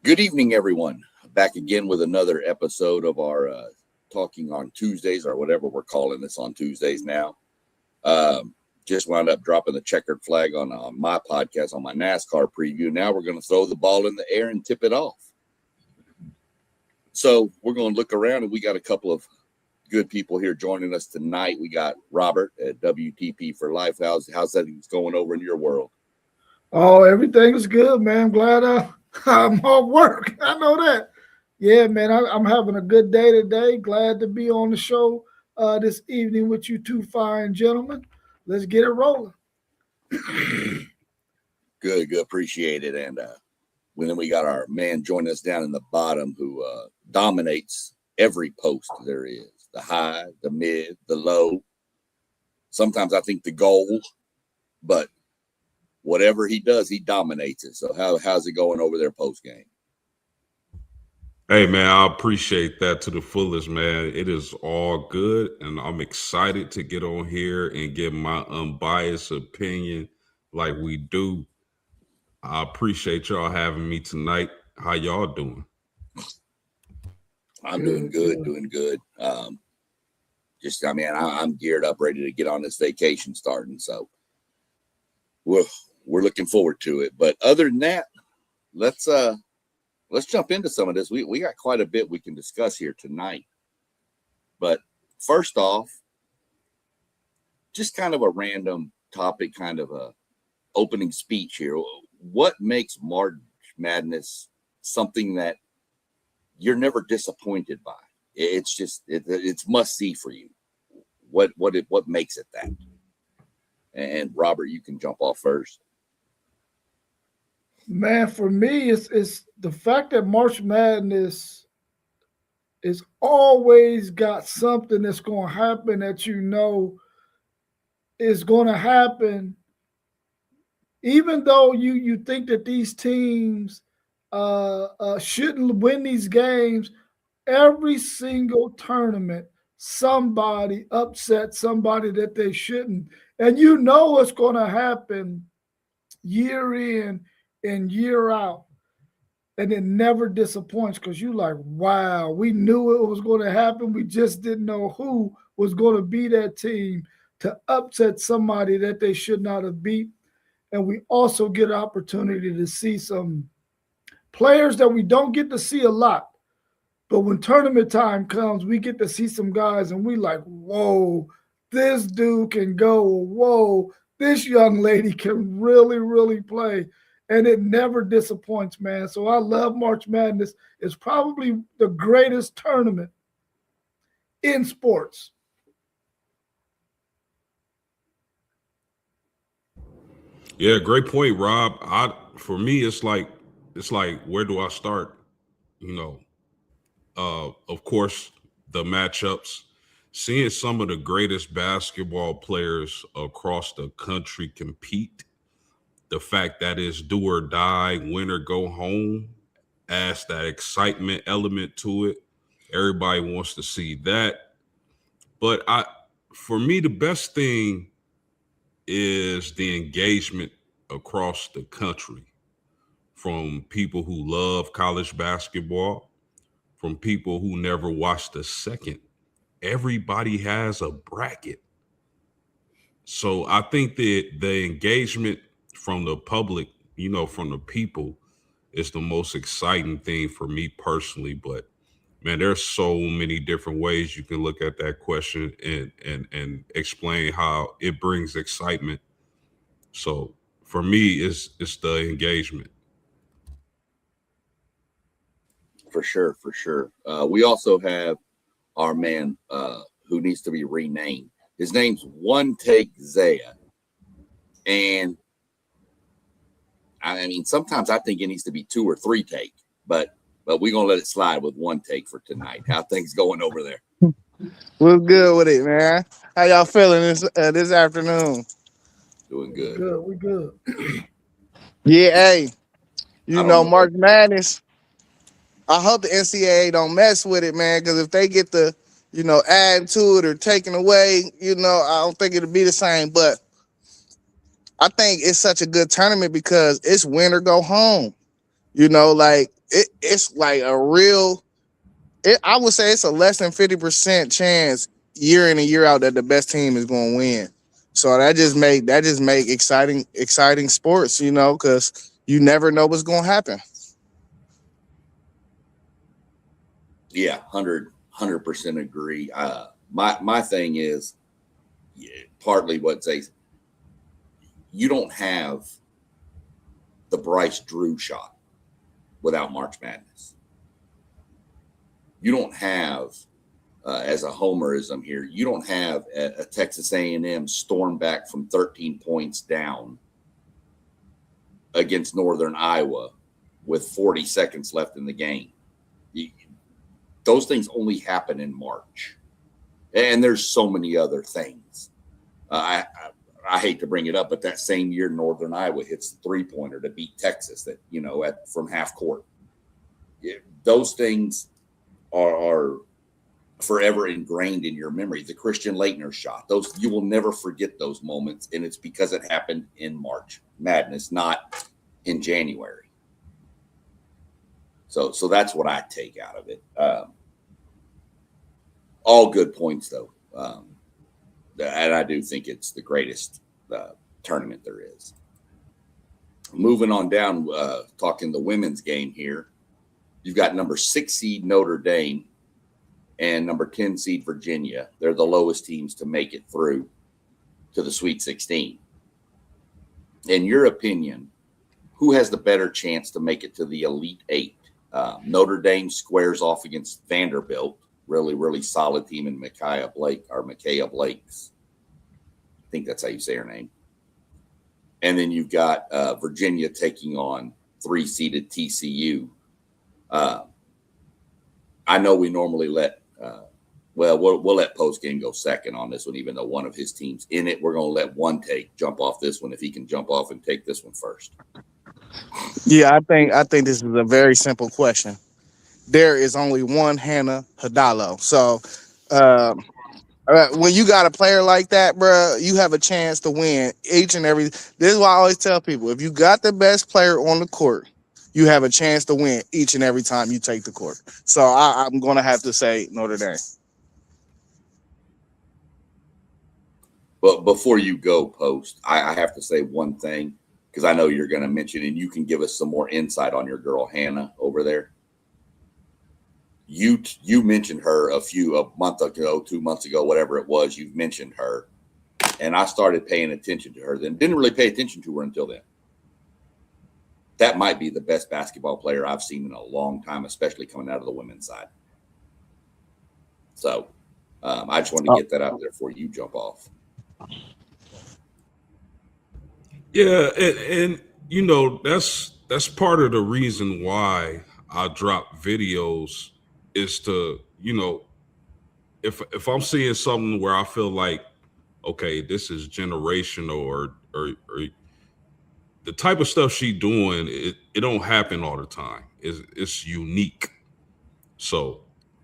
Good evening, everyone. Back again with another episode of our Talking on Tuesdays, or whatever we're calling this on Tuesdays now. Just wound up dropping the checkered flag on my podcast, on my NASCAR preview. Now we're going to throw the ball in the air and tip it off. So we're going to look around, and we got a couple of good people here joining us tonight. We got Robert at WTP for Life. How's that going over in your world? Oh, everything is good, man. I'm glad I'm on work. I know that. Yeah, man, I'm having a good day today. Glad to be on the show this evening with you two fine gentlemen. Let's get it rolling. Good. Appreciate it. And then we got our man joining us down in the bottom who dominates every post there is. The high, the mid, the low. Sometimes I think the goal, but whatever he does, he dominates it. So how's it going over there post game? Hey, man, I appreciate that to the fullest, man. It is all good, and I'm excited to get on here and give my unbiased opinion like we do. I appreciate y'all having me tonight. How y'all doing? I'm doing good. I'm geared up, ready to get on this vacation starting. So we're looking forward to it. But other than that, let's jump into some of this. We got quite a bit we can discuss here tonight. But first off, just kind of a random topic, kind of a opening speech here. What makes March Madness something that you're never disappointed by? It's just it's must see for you. What makes it that? And Robert, you can jump off first. Man, for me, it's the fact that March Madness is always got something that's going to happen that you know is going to happen, even though you think that these teams shouldn't win these games. Every single tournament, somebody upset somebody that they shouldn't, and you know what's going to happen year in and year out, and it never disappoints because you like, wow, we knew it was going to happen. We just didn't know who was going to be that team to upset somebody that they should not have beat. And we also get an opportunity to see some players that we don't get to see a lot. But when tournament time comes, we get to see some guys and we like, whoa, this dude can go. Whoa, this young lady can really, really play. And it never disappoints, man. So I love March Madness. It's probably the greatest tournament in sports. Yeah, great point, Rob. For me, it's like where do I start? Of course, the matchups. Seeing some of the greatest basketball players across the country compete, the fact that it's do or die, win or go home, adds that excitement element to it. Everybody wants to see that. But for me, the best thing is the engagement across the country, from people who love college basketball, from people who never watched a second. Everybody has a bracket. So I think that the engagement from the public, from the people, is the most exciting thing for me personally. But man, there's so many different ways you can look at that question and explain how it brings excitement. So for me, it's the engagement. For sure. We also have our man who needs to be renamed. His name's One Take Zaya. And I mean, sometimes I think it needs to be 2 or 3 take, but we're gonna let it slide with 1 take for tonight. How things going over there? We're good with it, man. How y'all feeling this afternoon? Doing good. We good. Yeah, hey, March Madness. I hope the NCAA don't mess with it, man, because if they get the, adding to it or taking away, I don't think it'll be the same. But I think it's such a good tournament because it's win or go home. You know, like it's like a real. I would say it's a less than 50% chance year in and year out that the best team is going to win. So that just make exciting sports, you know, because you never know what's going to happen. Yeah, 100% agree. My thing is partly what they, you don't have the Bryce Drew shot without March Madness. You don't have, as a homerism here, you don't have a Texas A&M storm back from 13 points down against Northern Iowa with 40 seconds left in the game. Those things only happen in March. And there's so many other things. I hate to bring it up, but that same year, Northern Iowa hits the three-pointer to beat Texas that, you know, from half court. Those things are forever ingrained in your memory. The Christian Laettner shot, those, you will never forget those moments. And it's because it happened in March Madness, not in January. So that's what I take out of it. All good points, though. And I do think it's the greatest tournament there is. Moving on down, talking the women's game here. You've got number 6 seed Notre Dame and number 10 seed Virginia. They're the lowest teams to make it through to the Sweet 16. In your opinion, who has the better chance to make it to the Elite Eight? Notre Dame squares off against Vanderbilt, really, really solid team in Micaiah Blake's. I think that's how you say her name. And then you've got Virginia taking on 3-seeded TCU. I know we normally let we'll let postgame go second on this one, even though one of his team's in it. We're going to let one jump off this one if he can jump off and take this one first. Yeah, I think this is a very simple question. There is only one Hannah Hadalo. So when you got a player like that, bro, you have a chance to win each and every. This is why I always tell people: if you got the best player on the court, you have a chance to win each and every time you take the court. So I'm going to have to say Notre Dame. But before you go, Post, I have to say one thing, because I know you're going to mention, and you can give us some more insight on your girl Hannah over there. You mentioned her a month ago, 2 months ago, whatever it was. You've mentioned her, and I started paying attention to her. Then didn't really pay attention to her until then. That might be the best basketball player I've seen in a long time, especially coming out of the women's side. So I just wanted to get that out there before you jump off. Yeah, and you know, that's part of the reason why I drop videos is to, you know, if I'm seeing something where I feel like, okay, this is generational or the type of stuff she doing, it don't happen all the time. It's unique. So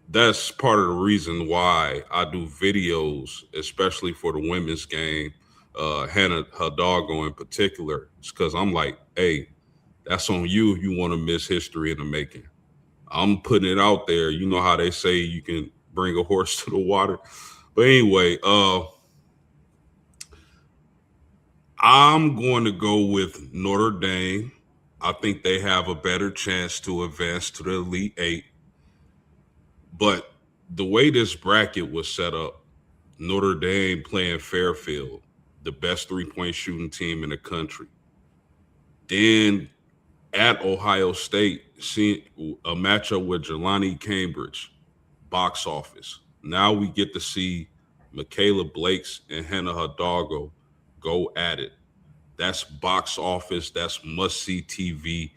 that's part of the reason why I do videos, especially for the women's game. Hannah Hidalgo in particular, it's because I'm like, hey, that's on you if you want to miss history in the making. I'm putting it out there. You know how they say you can bring a horse to the water. But anyway, I'm going to go with Notre Dame. I think they have a better chance to advance to the Elite Eight. But the way this bracket was set up, Notre Dame playing Fairfield, the best three-point shooting team in the country. Then at Ohio State, seeing a matchup with Jelani Cambridge, box office. Now we get to see Michaela Blake's and Hannah Hidalgo go at it. That's box office. That's must-see TV.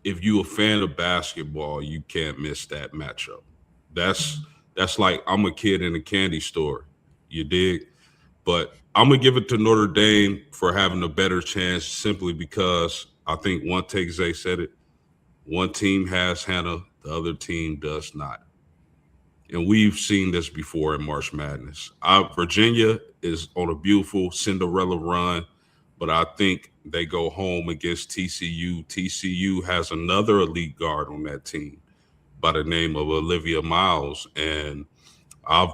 If you a fan of basketball, you can't miss that matchup. That's like I'm a kid in a candy store. You dig? But I'm going to give it to Notre Dame for having a better chance simply because I think Zay said it. One team has Hannah, the other team does not. And we've seen this before in March Madness. Virginia is on a beautiful Cinderella run, but I think they go home against TCU. TCU has another elite guard on that team by the name of Olivia Miles, and I've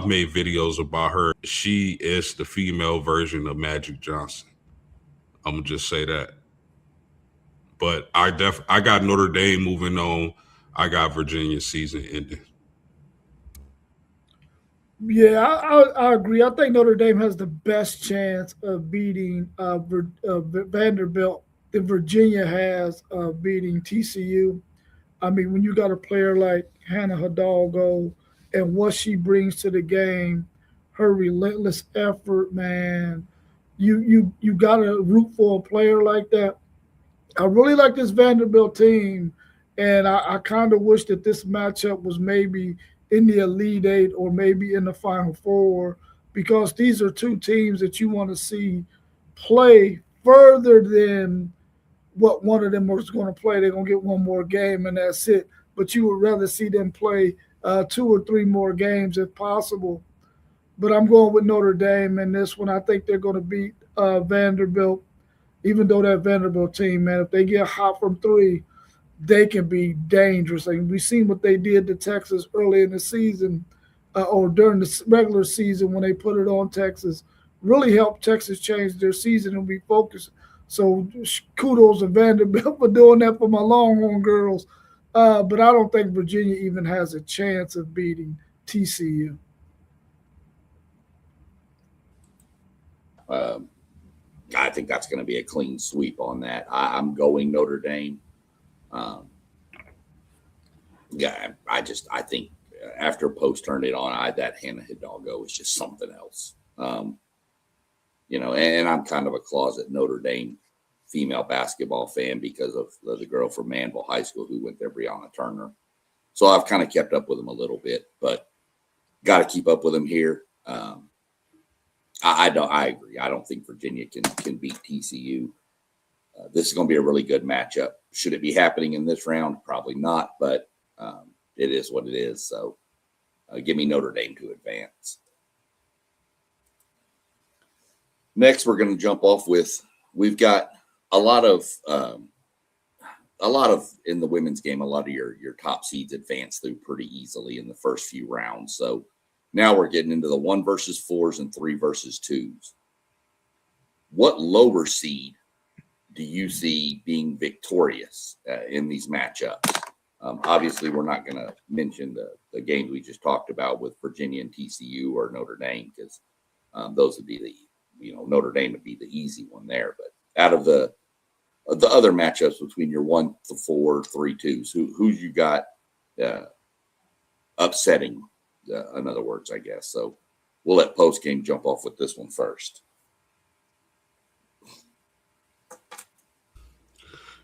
made videos about her. She is the female version of Magic Johnson. I'm gonna just say that. But I got Notre Dame moving on. I got Virginia season ending. Yeah, I agree. I think Notre Dame has the best chance of beating Vanderbilt than Virginia has of beating TCU. I mean, when you got a player like Hannah Hidalgo and what she brings to the game, her relentless effort, man, you got to root for a player like that. I really like this Vanderbilt team, and I kind of wish that this matchup was maybe in the Elite Eight or maybe in the Final Four, because these are two teams that you want to see play further than what one of them was going to play. They're going to get one more game and that's it. But you would rather see them play 2 or 3 more games if possible. But I'm going with Notre Dame in this one. I think they're going to beat Vanderbilt, even though that Vanderbilt team, man, if they get hot from 3, they can be dangerous. And we've seen what they did to Texas early in the season or during the regular season when they put it on Texas. Really helped Texas change their season and be focused. So kudos to Vanderbilt for doing that for my Longhorn girls. But I don't think Virginia even has a chance of beating TCU. I think that's going to be a clean sweep on that. I'm going Notre Dame. I think after Post turned it on, that Hannah Hidalgo was just something else. And I'm kind of a closet Notre Dame female basketball fan because of the girl from Manville High School who went there, Brianna Turner. So I've kind of kept up with them a little bit, but got to keep up with them here. I agree. I don't think Virginia can beat TCU. This is going to be a really good matchup. Should it be happening in this round? Probably not, but it is what it is. So give me Notre Dame to advance. Next, we're going to jump off with, we've got a lot of in the women's game, a lot of your top seeds advance through pretty easily in the first few rounds. So now we're getting into the 1 versus 4s and 3 versus 2s. What lower seed do you see being victorious in these matchups? Obviously, we're not going to mention the games we just talked about with Virginia and TCU or Notre Dame, because those would be Notre Dame would be the easy one there. But out of the other matchups between your 1 to 4, 3, 2s, who you got upsetting? In other words, I guess. So we'll let Post game jump off with this one first.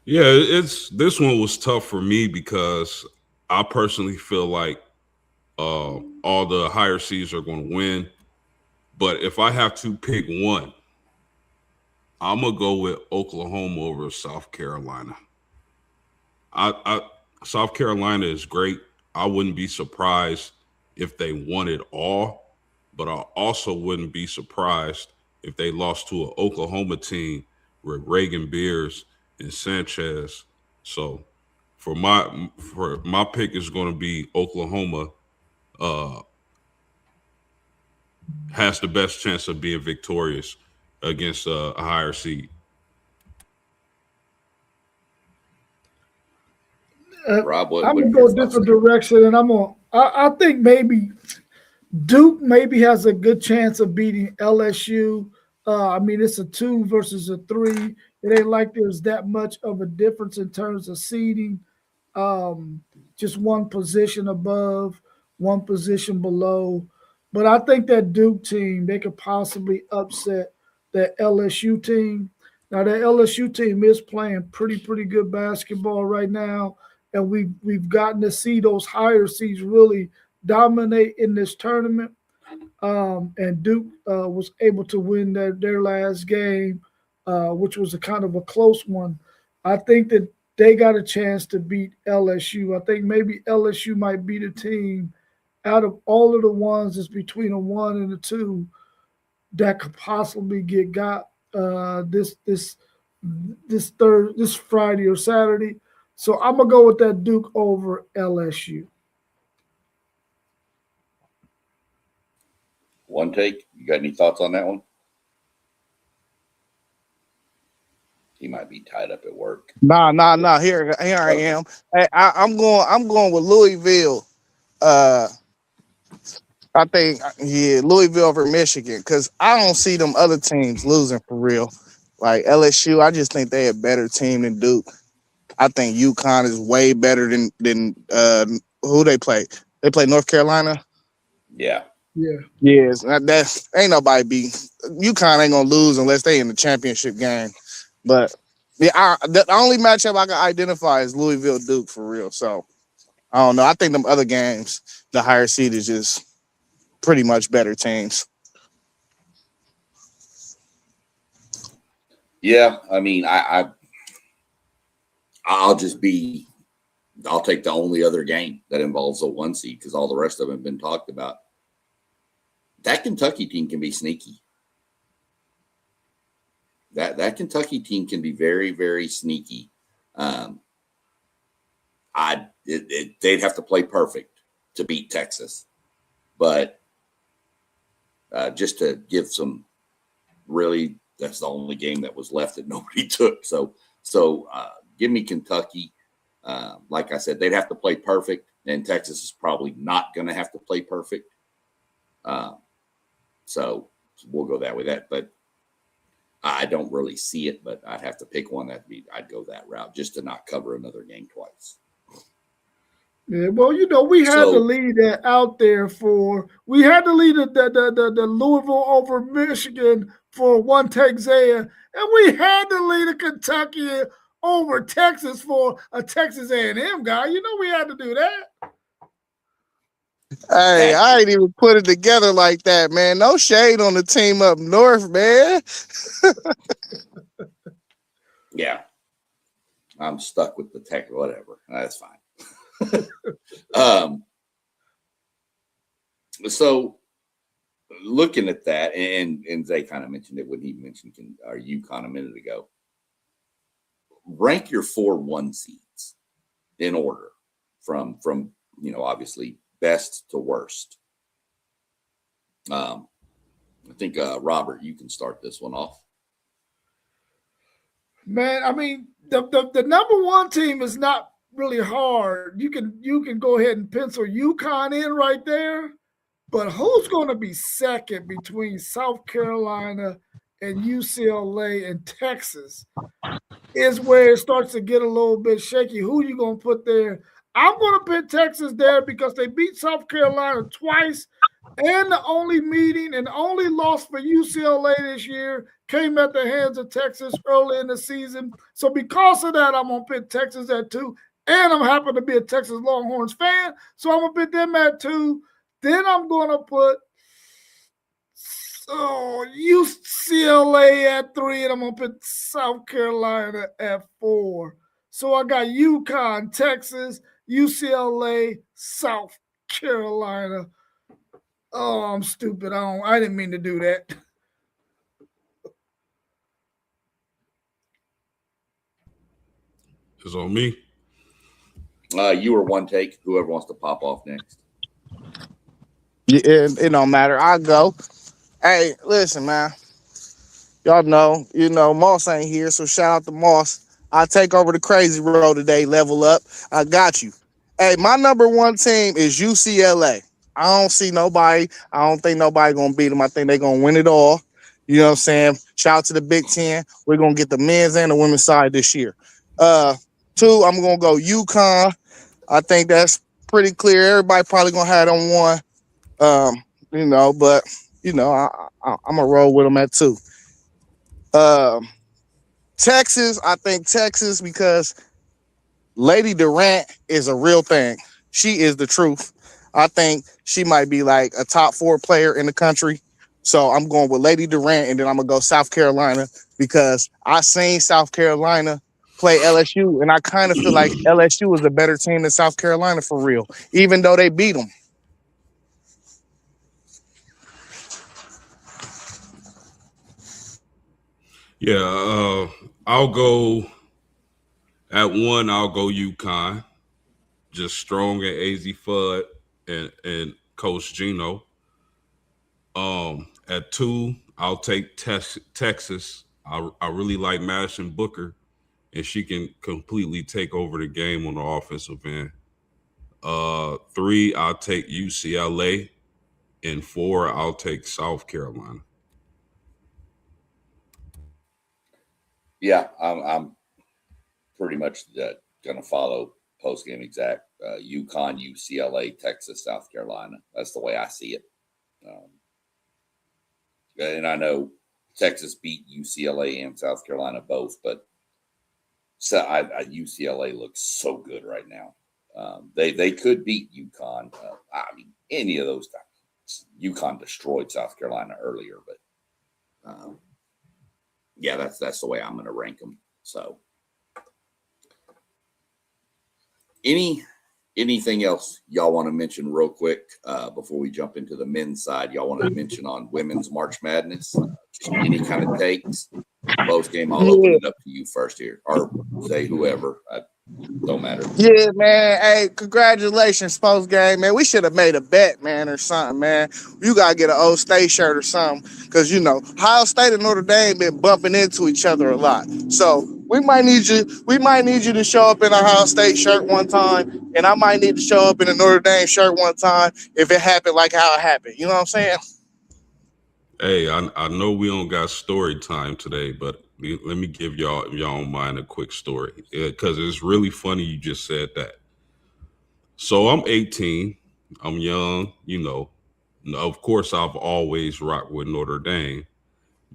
Yeah, this one was tough for me because I personally feel like all the higher seeds are going to win. But if I have to pick one, I'm gonna go with Oklahoma over South Carolina. South Carolina is great. I wouldn't be surprised if they won it all, but I also wouldn't be surprised if they lost to an Oklahoma team with Reagan Beers and Sanchez. So for my pick is going to be Oklahoma has the best chance of being victorious against a higher seed. Rob, I'm gonna go a different direction, and I think maybe Duke maybe has a good chance of beating LSU. I mean, it's a 2 versus a 3. It ain't like there's that much of a difference in terms of seeding. Just one position above, one position below. But I think that Duke team, they could possibly upset that LSU team. Now, that LSU team is playing pretty good basketball right now. And we've gotten to see those higher seeds really dominate in this tournament. And Duke was able to win their last game, which was a kind of a close one. I think that they got a chance to beat LSU. I think maybe LSU might be the team out of all of the ones that's between a 1 and a 2 that could possibly get got this Friday or Saturday. So I'm gonna go with that Duke over LSU. One take. You got any thoughts on that one? He might be tied up at work. Nah. Here I am. Hey, I'm going with Louisville. I think Louisville over Michigan because I don't see them other teams losing for real. Like LSU, I just think they're a better team than Duke. I think UConn is way better than who they play. They play North Carolina. Yeah. Yeah. Yes, that ain't nobody beat. UConn ain't gonna lose unless they in the championship game. But the only matchup I can identify is Louisville Duke for real. So I don't know. I think them other games, the higher seed is just pretty much better teams. Yeah, I mean, I'll take the only other game that involves a 1 seed because all the rest of them have been talked about. That Kentucky team can be sneaky. That Kentucky team can be very, very sneaky. They'd have to play perfect to beat Texas, but just to give some, really, that's the only game that was left that nobody took. So give me Kentucky. Like I said, they'd have to play perfect, and Texas is probably not going to have to play perfect. So we'll go that way. But I don't really see it, but I'd have to pick one I'd go that route just to not cover another game twice. Yeah, well, we had to lead that out there we had to lead the Louisville over Michigan for one take Zaya, and we had to lead a Kentucky over Texas for a Texas A&M guy. We had to do that. Hey, I ain't even put it together like that, man. No shade on the team up north, man. Yeah. I'm stuck with the tech, whatever. That's fine. So looking at that, and Zay kind of mentioned it when he mentioned UConn a minute ago. Rank your 4 1 seeds in order from obviously best to worst. I think Robert, you can start this one off. Man, I mean, the number 1 team is not really hard. You can go ahead and pencil UConn in right there, but who's going to be second between South Carolina and UCLA and Texas is where it starts to get a little bit shaky. Who you going to put there? I'm going to put Texas there because they beat South Carolina twice, and the only meeting and only loss for UCLA this year came at the hands of Texas early in the season. So because of that, I'm going to put Texas at 2. And I'm happy to be a Texas Longhorns fan, so I'm going to put them at 2. Then I'm going to put UCLA at 3, and I'm going to put South Carolina at 4. So I got UConn, Texas, UCLA, South Carolina. Oh, I'm stupid. I didn't mean to do that. It's on me. You were one take. Whoever wants to pop off next. Yeah, it don't matter. I go. Hey, listen, man. Y'all know, Moss ain't here, so shout out to Moss. I take over the crazy road today. Level up. I got you. Hey, my number 1 team is UCLA. I don't see nobody. I don't think nobody gonna beat them. I think they're gonna win it all. You know what I'm saying? Shout out to the Big Ten. We're gonna get the men's and the women's side this year. 2, I'm gonna go UConn. I think that's pretty clear. Everybody probably gonna have it on 1. But I'm gonna roll with them at 2. Texas, I think Texas because Lady Durant is a real thing. She is the truth. I think she might be like a top 4 player in the country. So I'm going with Lady Durant, and then I'm gonna go South Carolina because I seen South Carolina play LSU, and I kind of feel like LSU is a better team than South Carolina for real, even though they beat them. Yeah, I'll go at 1. I'll go UConn. Just Strong and AZ Fudd and Coach Gino. At 2, I'll take Texas. I really like Madison Booker, and she can completely take over the game on the offensive end. 3, I'll take UCLA, and 4, I'll take South Carolina. Yeah, I'm pretty much going to follow post game exact. UConn, UCLA, Texas, South Carolina. That's the way I see it. And I know Texas beat UCLA and South Carolina both, but UCLA looks so good right now. They could beat UConn. I mean, any of those times. UConn destroyed South Carolina earlier, but yeah, that's the way I'm going to rank them. So, anything else y'all want to mention real quick before we jump into the men's side? Y'all want to mention on women's March Madness? Any kind of takes? Post game, I'll open it up to you first here, or say whoever. Don't matter. Yeah, man. Hey, congratulations, post game, man. We should have made a bet, man, or something, man. You gotta get an Old State shirt or something, because Ohio State and Notre Dame been bumping into each other a lot. So we might need you. We might need you to show up in a Ohio State shirt one time, and I might need to show up in a Notre Dame shirt one time if it happened like how it happened. You know what I'm saying? Hey, I know we don't got story time today, but let me give y'all, if y'all don't mind, a quick story, because it's really funny you just said that. So I'm 18. I'm young, Of course, I've always rocked with Notre Dame.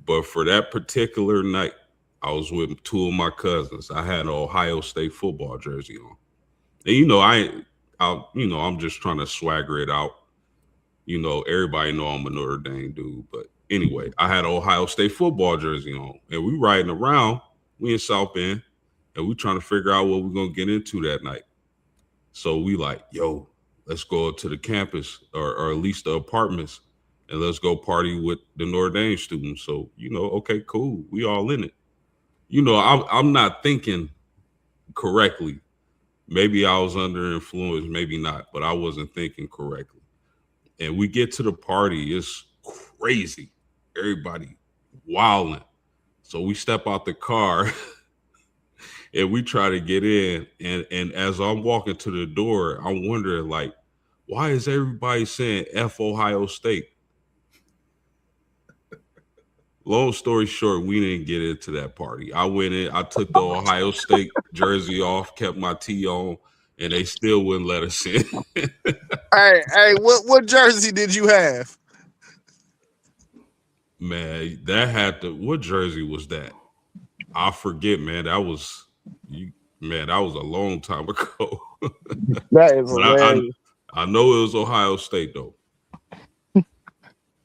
But for that particular night, I was with 2 of my cousins. I had an Ohio State football jersey on. And, I'm just trying to swagger it out. Everybody know I'm a Notre Dame dude. But anyway, I had an Ohio State football jersey on. And we riding around. We in South Bend. And we trying to figure out what we're going to get into that night. So we like, yo, let's go to the campus or at least the apartments, and let's go party with the Notre Dame students. So, okay, cool. We all in it. I'm not thinking correctly. Maybe I was under influence, maybe not, but I wasn't thinking correctly. And we get to the party. It's crazy. Everybody wilding. So we step out the car and we try to get in. And as I'm walking to the door, I'm wondering, like, why is everybody saying F Ohio State? Long story short, we didn't get into that party. I went in, I took the Ohio State jersey off, kept my tee on, and they still wouldn't let us in. Hey, what jersey did you have? Man, what jersey was that? I forget, man. That was a long time ago. That is hilarious. I know it was Ohio State, though.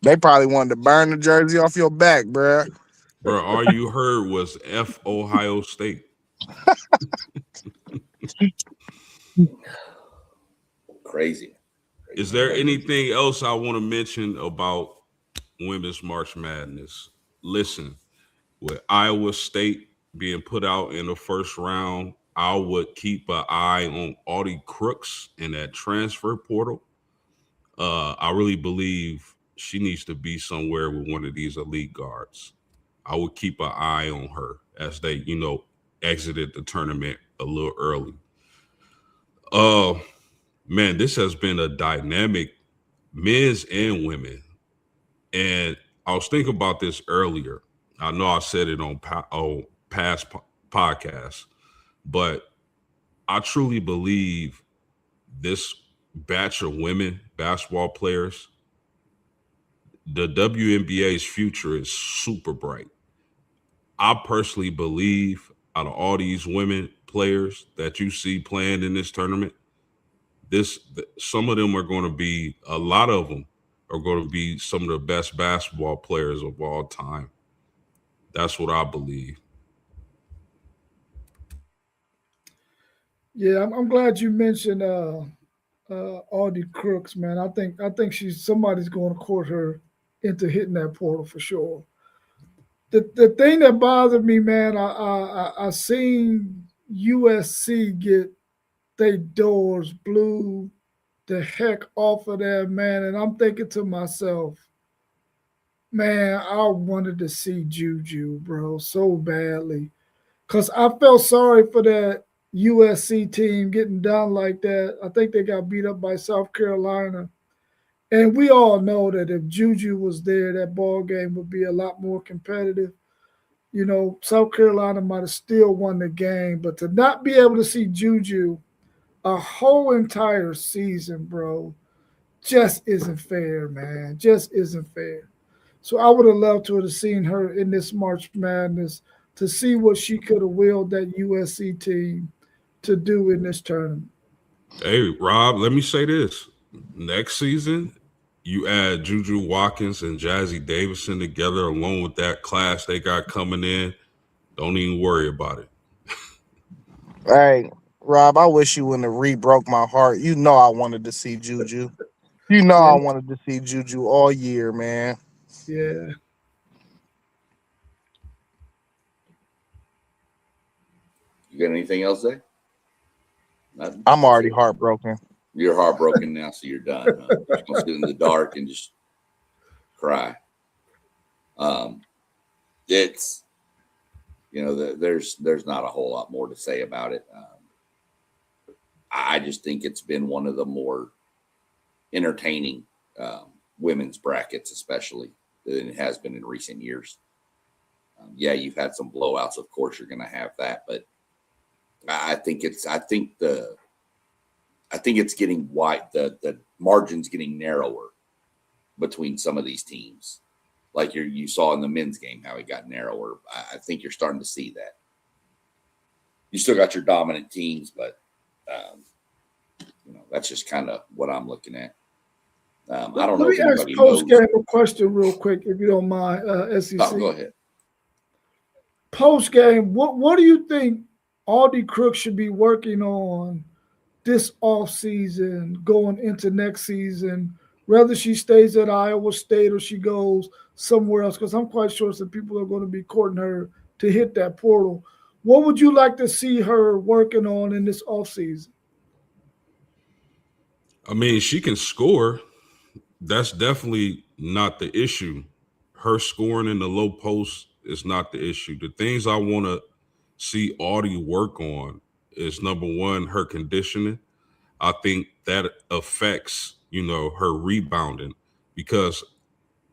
They probably wanted to burn the jersey off your back, bro. Bro, all you heard was F Ohio State. Crazy. Is there anything else I want to mention about Women's March Madness? Listen, with Iowa State being put out in the first round, I would keep an eye on Audie Crooks in that transfer portal. I really believe she needs to be somewhere with one of these elite guards. I would keep an eye on her as they, exited the tournament a little early. Man, this has been a dynamic men's and women. And I was thinking about this earlier. I know I said it on past podcasts, but I truly believe this batch of women basketball players, the WNBA's future is super bright. I personally believe out of all these players that you see playing in this tournament, some of them are going to be, a lot of them are going to be some of the best basketball players of all time. That's what I believe. Yeah, I'm glad you mentioned Audie Crooks, man. I think somebody's going to court her into hitting that portal for sure. the thing that bothered me, man, I seen USC get their doors blew the heck off of there, man. And I'm thinking to myself, man, I wanted to see Juju, bro, so badly. Because I felt sorry for that USC team getting done like that. I think they got beat up by South Carolina. And we all know that if Juju was there, that ball game would be a lot more competitive. You know, South Carolina might have still won the game, but to not be able to see Juju a whole entire season, bro, just isn't fair, man. Just isn't fair. So I would have loved to have seen her in this March Madness to see what she could have willed that USC team to do in this tournament. Hey, Rob, let me say this. Next season, you add Juju Watkins and Jazzy Davison together along with that class they got coming in. Don't even worry about it. Hey, Rob, I wish you wouldn't have re-broke my heart. You know I wanted to see Juju. You know I wanted to see Juju all year, man. Yeah. You got anything else there? Nothing? I'm already heartbroken. You're heartbroken now, so you're done. Huh? You're just gonna sit in the dark and just cry. It's there's not a whole lot more to say about it. I just think it's been one of the more entertaining women's brackets, especially than it has been in recent years. Yeah, you've had some blowouts. Of course, you're going to have that, but I think it's getting wide. The margin's getting narrower between some of these teams. Like you saw in the men's game, how it got narrower. I think you're starting to see that. You still got your dominant teams, but that's just kind of what I'm looking at. I don't know if anybody knows. Let me ask post-game a question real quick, if you don't mind, SEC. Oh, go ahead. Post-game, what do you think Aldi Crooks should be working on this offseason going into next season, whether she stays at Iowa State or she goes somewhere else? Because I'm quite sure some people are going to be courting her to hit that portal. What would you like to see her working on in this offseason? I mean, she can score. That's definitely not the issue. Her scoring in the low post is not the issue. The things I want to see Audie work on is, number one, her conditioning. I think that affects, her rebounding, because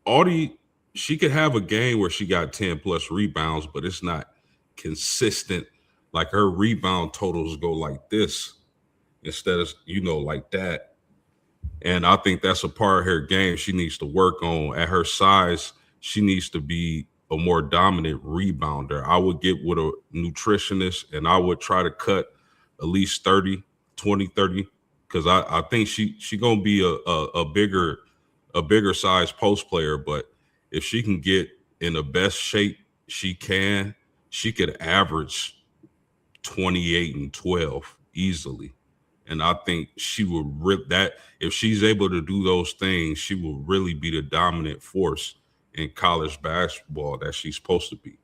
Audie, she could have a game where she got 10 plus rebounds, but it's not consistent. Like her rebound totals go like this instead of, like that. And I think that's a part of her game she needs to work on. At her size, she needs to be a more dominant rebounder. I would get with a nutritionist and I would try to cut at least 30, because I think she going to be a bigger size post player. But if she can get in the best shape she could average 28 and 12 easily. And I think she will rip that. If she's able to do those things, she will really be the dominant force in college basketball that she's supposed to be.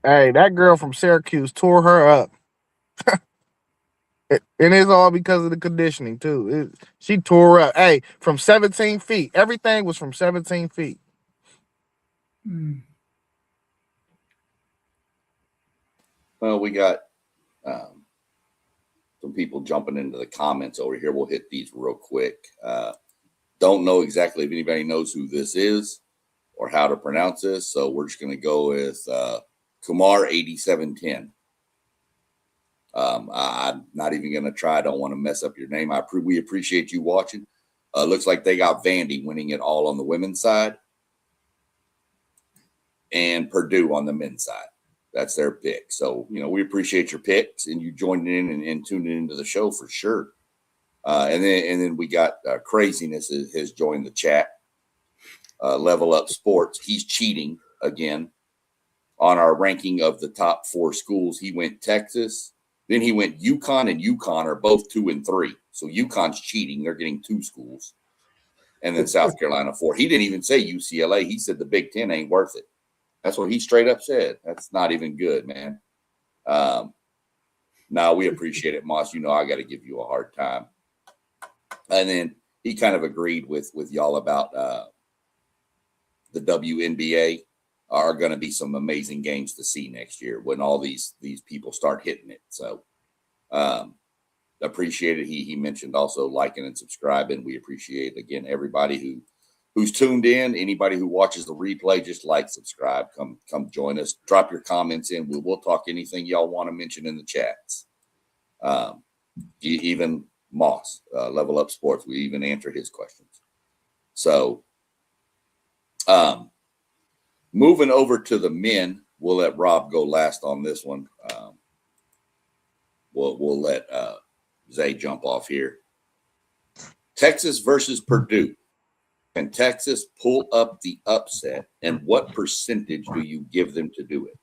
Hey, that girl from Syracuse tore her up. And it's all because of the conditioning, too. She tore her up. Hey, from 17 feet. Everything was from 17 feet. Well, we got some people jumping into the comments over here. We'll hit these real quick. Don't know exactly if anybody knows who this is or how to pronounce this, so we're just going to go with Kumar 8710. I'm not even going to try. I don't want to mess up your name. We appreciate you watching. Looks like they got Vandy winning it all on the women's side and Purdue on the men's side. That's their pick. So, we appreciate your picks and you joining in and tuning into the show for sure. And then we got Craziness has joined the chat. Level Up Sports. He's cheating again on our ranking of the top 4 schools. He went Texas. Then he went UConn, and UConn are both 2 and 3. So UConn's cheating. They're getting 2 schools. And then South Carolina 4. He didn't even say UCLA. He said the Big Ten ain't worth it. That's what he straight up said. That's not even good, man. No, we appreciate it, Moss. You know I got to give you a hard time. And then he kind of agreed with y'all about the WNBA are going to be some amazing games to see next year when all these people start hitting it. So appreciate it. He mentioned also liking and subscribing. We appreciate, again, everybody who's tuned in. Anybody who watches the replay, just like, subscribe, come join us. Drop your comments in. We'll talk anything y'all want to mention in the chats. Even Moss, Level Up Sports, we even answer his questions. So moving over to the men, we'll let Rob go last on this one. We'll let Zay jump off here. Texas versus Purdue. Can Texas pull up the upset, and what percentage do you give them to do it?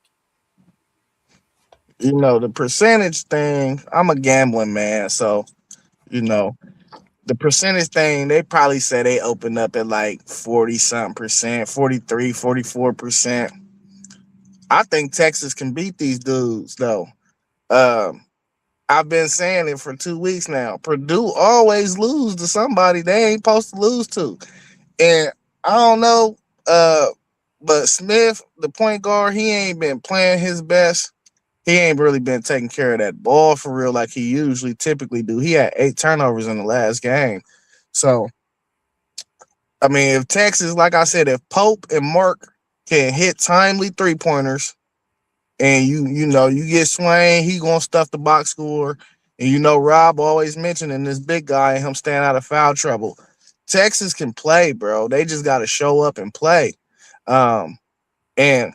You know, the percentage thing, I'm a gambling man. So, you know, the percentage thing, they probably say they open up at like 40-something percent, 43, 44%. I think Texas can beat these dudes, though. I've been saying it for 2 weeks now. Purdue always lose to somebody they ain't supposed to lose to. And I don't know, but Smith, the point guard, he ain't been playing his best. He ain't really been taking care of that ball for real like he typically do. He had 8 turnovers in the last game. So, I mean, if Texas, like I said, if Pope and Mark can hit timely 3-pointers, and you get Swain, he gonna stuff the box score. And you know, Rob always mentioning this big guy and him staying out of foul trouble. Texas can play, bro. They just got to show up and play. And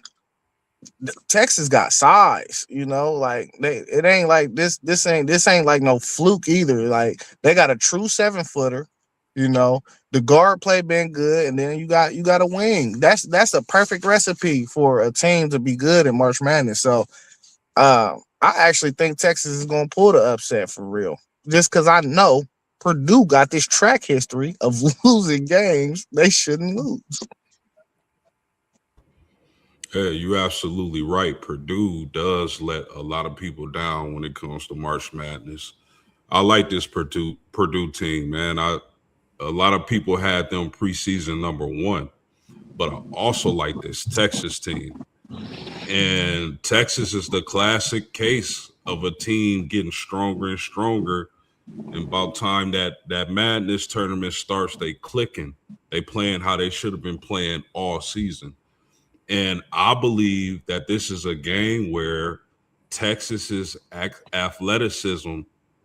Texas got size, like it ain't like this ain't like no fluke either. Like they got a true 7-footer, the guard play been good, and then you got a wing. That's a perfect recipe for a team to be good in March Madness. So I actually think Texas is gonna pull the upset for real. Just because I know Purdue got this track history of losing games they shouldn't lose. Yeah, you're absolutely right. Purdue does let a lot of people down when it comes to March Madness. I like this Purdue team, man. A lot of people had them preseason number 1, but I also like this Texas team. And Texas is the classic case of a team getting stronger and stronger. And about time that Madness tournament starts, they clicking. They playing how they should have been playing all season. And I believe that this is a game where Texas's athleticism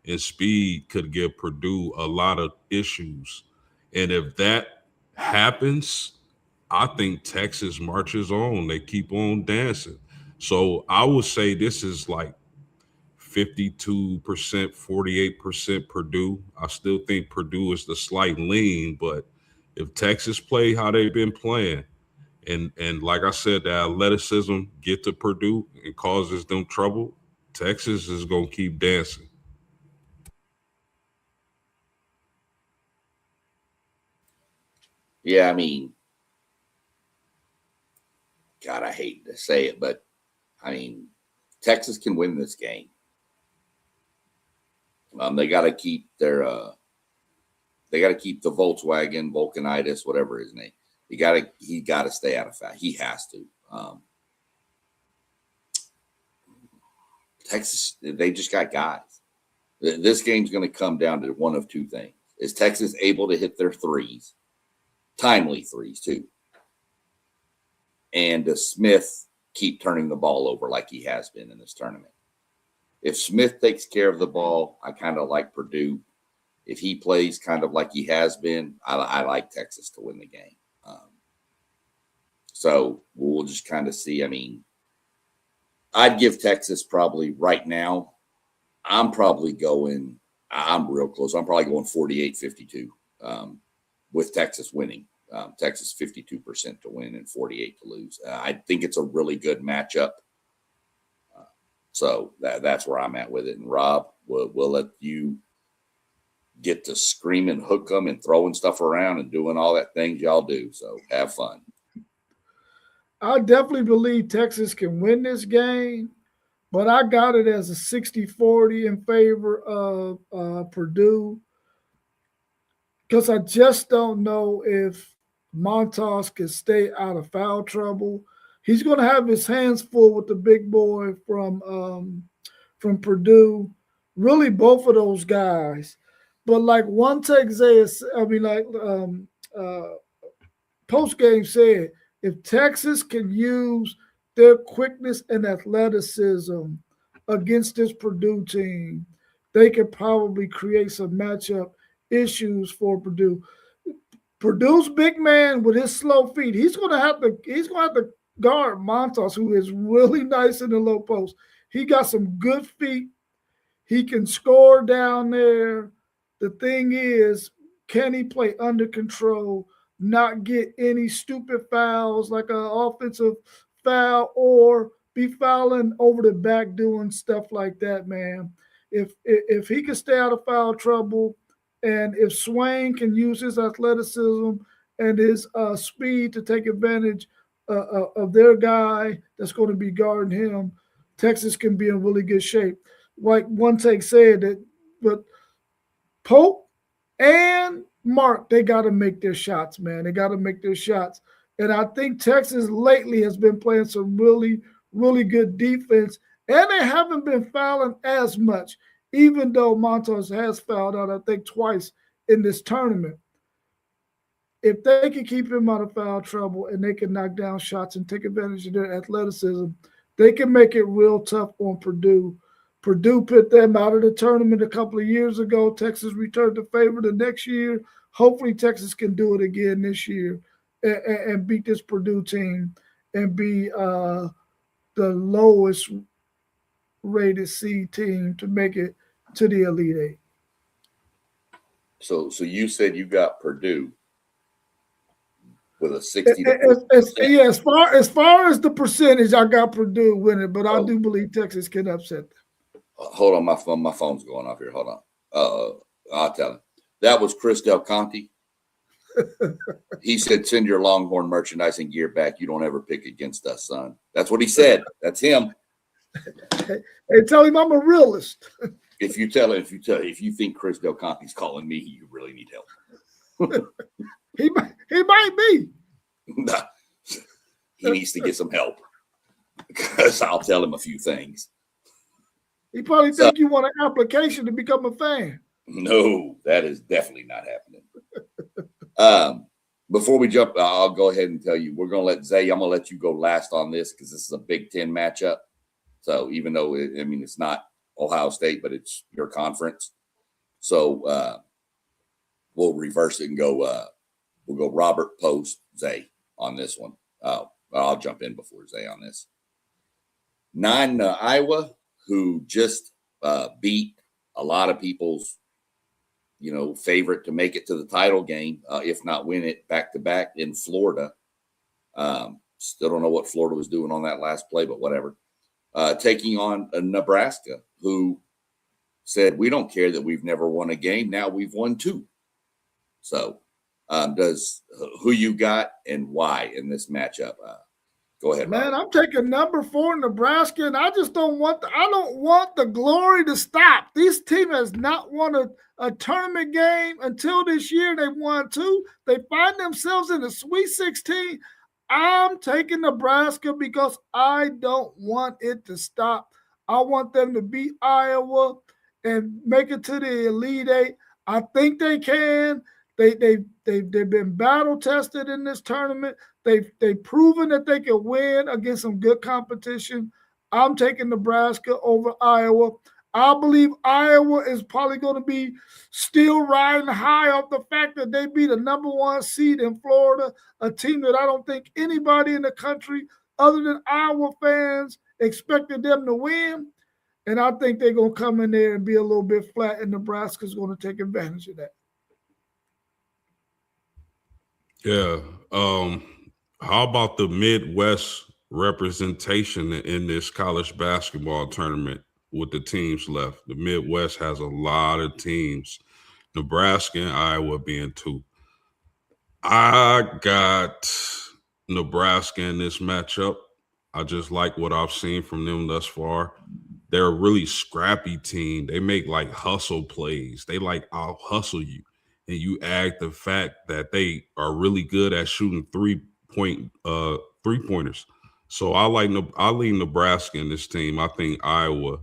and speed could give Purdue a lot of issues. And if that happens, I think Texas marches on. They keep on dancing. So I would say this is like 52%, 48% Purdue. I still think Purdue is the slight lean, but if Texas play how they've been playing, and like I said, the athleticism get to Purdue and causes them trouble, Texas is going to keep dancing. Yeah, I mean, God, I hate to say it, but I mean, Texas can win this game. They got to keep the Volkswagen, Vulcanitis, whatever his name. He got to stay out of foul. He has to. Texas, they just got guys. This game's going to come down to one of two things. Is Texas able to hit their threes? Timely threes, too. And does Smith keep turning the ball over like he has been in this tournament? If Smith takes care of the ball, I kind of like Purdue. If he plays kind of like he has been, I like Texas to win the game. So we'll just kind of see. I mean, I'd give Texas probably right now. I'm real close. I'm probably going 48-52 with Texas winning. Texas 52% to win and 48 to lose. I think it's a really good matchup. So that's where I'm at with it. And Rob, we'll let you get to screaming, hook them, and throwing stuff around and doing all that things y'all do. So have fun. I definitely believe Texas can win this game, but I got it as a 60-40 in favor of Purdue because I just don't know if Montas can stay out of foul trouble. He's going to have his hands full with the big boy from Purdue. Really, both of those guys. But like one take Zay, post game said, if Texas can use their quickness and athleticism against this Purdue team, they could probably create some matchup issues for Purdue. Purdue's big man with his slow feet, he's gonna have to guard Montas, who is really nice in the low post. He got some good feet. He can score down there. The thing is, can he play under control, not get any stupid fouls like an offensive foul or be fouling over the back doing stuff like that, man. If he can stay out of foul trouble and if Swain can use his athleticism and his speed to take advantage of their guy that's going to be guarding him, Texas can be in really good shape. Like one take said that, but Pope and Mark, they got to make their shots, man. They got to make their shots. And I think Texas lately has been playing some really, really good defense, and they haven't been fouling as much, even though Montas has fouled out, I think, twice in this tournament. If they can keep him out of foul trouble and they can knock down shots and take advantage of their athleticism, they can make it real tough on Purdue. Purdue put them out of the tournament a couple of years ago. Texas returned the favor the next year. Hopefully Texas can do it again this year and beat this Purdue team and be the lowest rated seed team to make it to the Elite Eight. So you said you got Purdue with a 60. Yeah, as far as the percentage, I got Purdue winning, but I do believe Texas can upset them. Hold on, my phone's going off here. Hold on. I'll tell him. That was Chris Del Conte. He said, "Send your Longhorn merchandise and gear back. You don't ever pick against us, son." That's what he said. That's him. Hey, tell him I'm a realist. If you think Chris Del Conte's calling me, you really need help. He might be. Nah, he needs to get some help because I'll tell him a few things. He probably think you want an application to become a fan. No, that is definitely not happening. Before we jump, I'll go ahead and tell you, we're going to let Zay, I'm going to let you go last on this because this is a Big Ten matchup. So even though, it's not Ohio State, but it's your conference. So we'll reverse it and go, we'll go Robert, Post, Zay on this one. I'll jump in before Zay on this. 9, Iowa, who just beat a lot of people's, favorite to make it to the title game, if not win it back-to-back in Florida. Still don't know what Florida was doing on that last play, but whatever. Taking on Nebraska, who said, we don't care that we've never won a game. Now we've won 2. So who you got and why in this matchup? Go ahead, man. Robert. I'm taking number 4 Nebraska, and I just don't want the glory to stop. This team has not won a tournament game until this year. They won 2. They find themselves in the Sweet 16. I'm taking Nebraska because I don't want it to stop. I want them to beat Iowa and make it to the Elite Eight. I think they can. They've been battle tested in this tournament. They've proven that they can win against some good competition. I'm taking Nebraska over Iowa. I believe Iowa is probably going to be still riding high off the fact that they beat a number 1 seed in Florida, a team that I don't think anybody in the country other than Iowa fans expected them to win. And I think they're going to come in there and be a little bit flat, and Nebraska's going to take advantage of that. Yeah. How about the Midwest representation in this college basketball tournament with the teams left? The Midwest has a lot of teams, Nebraska and Iowa being 2. I got Nebraska in this matchup. I just like what I've seen from them thus far. They're a really scrappy team. They make like hustle plays. They like out hustle you. And you add the fact that they are really good at shooting 3-pointers. So I lean Nebraska in this team. I think Iowa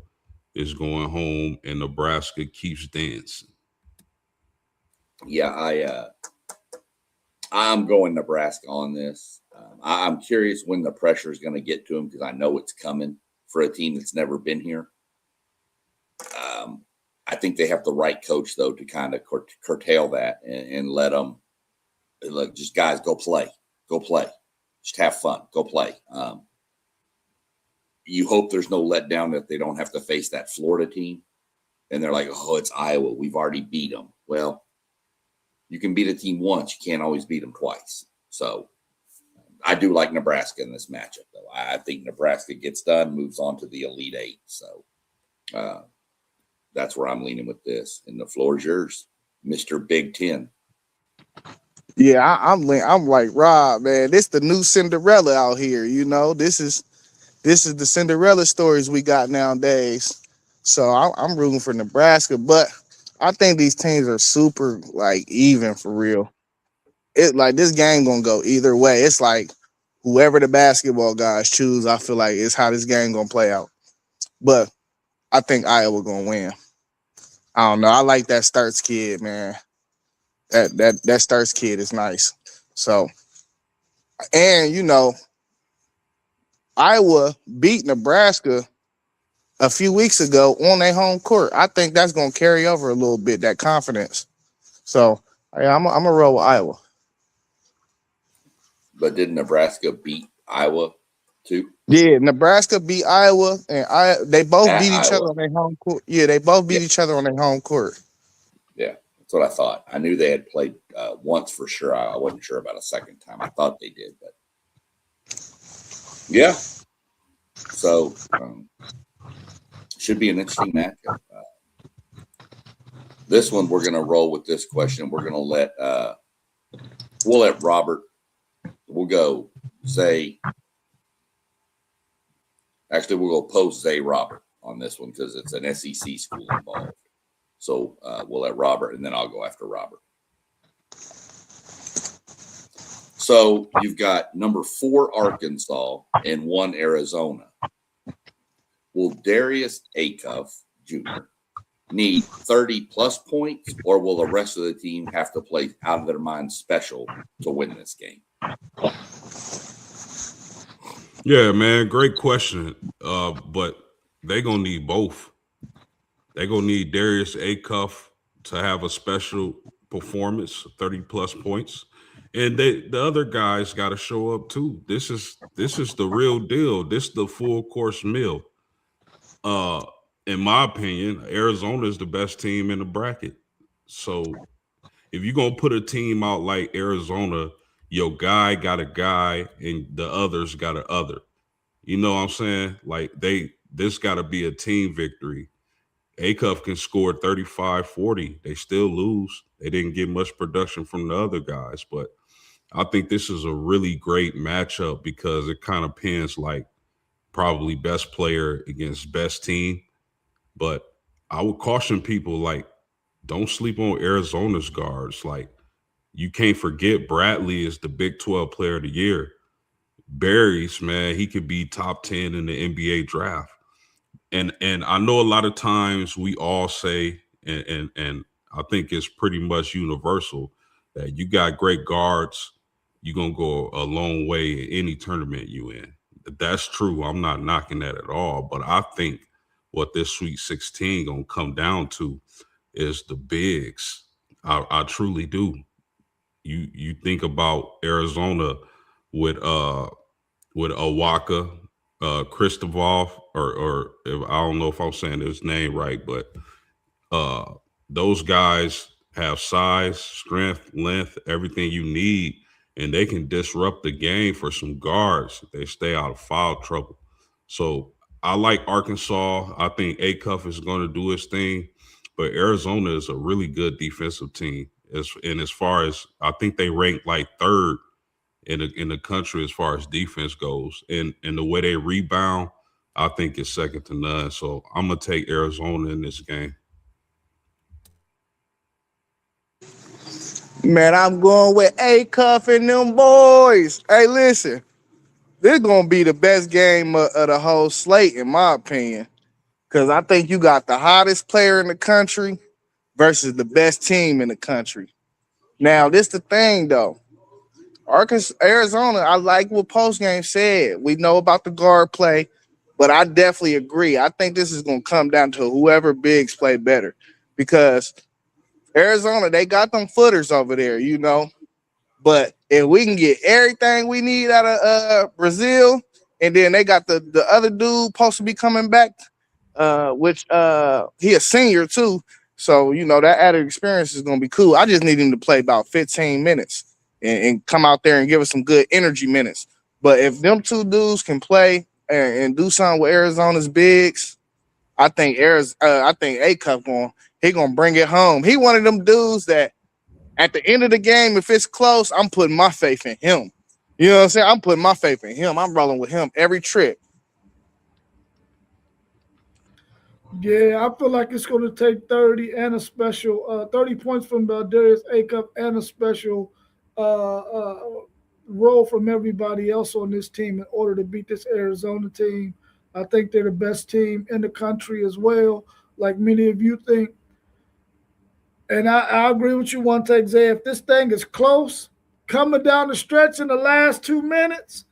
is going home and Nebraska keeps dancing. Yeah, I'm going Nebraska on this. I'm curious when the pressure is going to get to them because I know it's coming for a team that's never been here. I think they have the right coach, though, to kind of curtail that and let them, look, just guys, go play. Just have fun. Go play. You hope there's no letdown that they don't have to face that Florida team. And they're like, oh, it's Iowa. We've already beat them. Well, you can beat a team once. You can't always beat them twice. So I do like Nebraska in this matchup, though. I think Nebraska gets done, moves on to the Elite Eight. So that's where I'm leaning with this. And the floor is yours, Mr. Big Ten. Yeah, I'm like Rob, man. This the new Cinderella out here. You know, this is the Cinderella stories we got nowadays. So I'm rooting for Nebraska, but I think these teams are super like even for real. It like this game gonna go either way. It's like whoever the basketball guys choose, I feel like is how this game gonna play out. But I think Iowa gonna win. I don't know. I like that Sturts kid, man. That Sturts kid is nice. So, and you know, Iowa beat Nebraska a few weeks ago on their home court. I think that's gonna carry over a little bit, that confidence. So, yeah, I'm gonna roll with Iowa. But did Nebraska beat Iowa too? Yeah, Nebraska beat Iowa, and they both At beat each Iowa. other on their home court. Yeah, they both beat each other on their home court. Yeah, that's what I thought. I knew they had played once for sure. I wasn't sure about a second time. I thought they did, but yeah. So should be an interesting matchup. This one we're going to roll with this question. We're going to we'll let Robert. We'll go Zay. Actually, we'll go post Zay Robert on this one because it's an SEC school involved. So we'll let Robert, and then I'll go after Robert. So you've got number 4 Arkansas and 1 Arizona. Will Darius Acuff Jr. need 30-plus points, or will the rest of the team have to play out of their mind special to win this game? Yeah, man, great question. But they're going to need both. They're going to need Darius Acuff to have a special performance, 30-plus points. And the other guys got to show up too. This is the real deal. This is the full course meal. In my opinion, Arizona is the best team in the bracket. So if you're going to put a team out like Arizona, your guy got a guy and the others got a other. You know what I'm saying? Like this got to be a team victory. Acuff can score 35, 40. They still lose. They didn't get much production from the other guys, but I think this is a really great matchup because it kind of pins like probably best player against best team. But I would caution people, like, don't sleep on Arizona's guards. Like, you can't forget Bradley is the Big 12 player of the year. Barry's, man, he could be top 10 in the NBA draft. And I know a lot of times we all say, and I think it's pretty much universal, that you got great guards, you're going to go a long way in any tournament you in. That's true. I'm not knocking that at all. But I think what this Sweet 16 going to come down to is the bigs. I truly do. You think about Arizona with Awaka, Kristofov, or if, I don't know if I'm saying his name right, but those guys have size, strength, length, everything you need, and they can disrupt the game for some guards if they stay out of foul trouble. So I like Arkansas. I think Acuff is going to do his thing, but Arizona is a really good defensive team. As far as I think they rank like 3rd in the country as far as defense goes, and the way they rebound, I think is second to none. So I'm gonna take Arizona in this game. Man, I'm going with A-Cuff and them boys. Hey, listen, this is gonna be the best game of the whole slate, in my opinion, because I think you got the hottest player in the country versus the best team in the country. Now, this the thing though. Arkansas, Arizona, I like what postgame said. We know about the guard play, but I definitely agree. I think this is going to come down to whoever bigs play better, because Arizona, they got them footers over there, you know. But if we can get everything we need out of Brazil, and then they got the other dude supposed to be coming back, which he a senior too. So, you know, that added experience is going to be cool. I just need him to play about 15 minutes and come out there and give us some good energy minutes. But if them two dudes can play and do something with Arizona's bigs, I think A-Cup he gonna bring it home. He one of them dudes that at the end of the game, if it's close, I'm putting my faith in him. You know what I'm saying? I'm putting my faith in him. I'm rolling with him every trip. Yeah, I feel like it's going to take 30 and a special 30 points from Darius A-Cup and a special role from everybody else on this team in order to beat this Arizona team. I think they're the best team in the country as well, like many of you think. And I agree with you one take, Zay. If this thing is close, coming down the stretch in the last 2 minutes,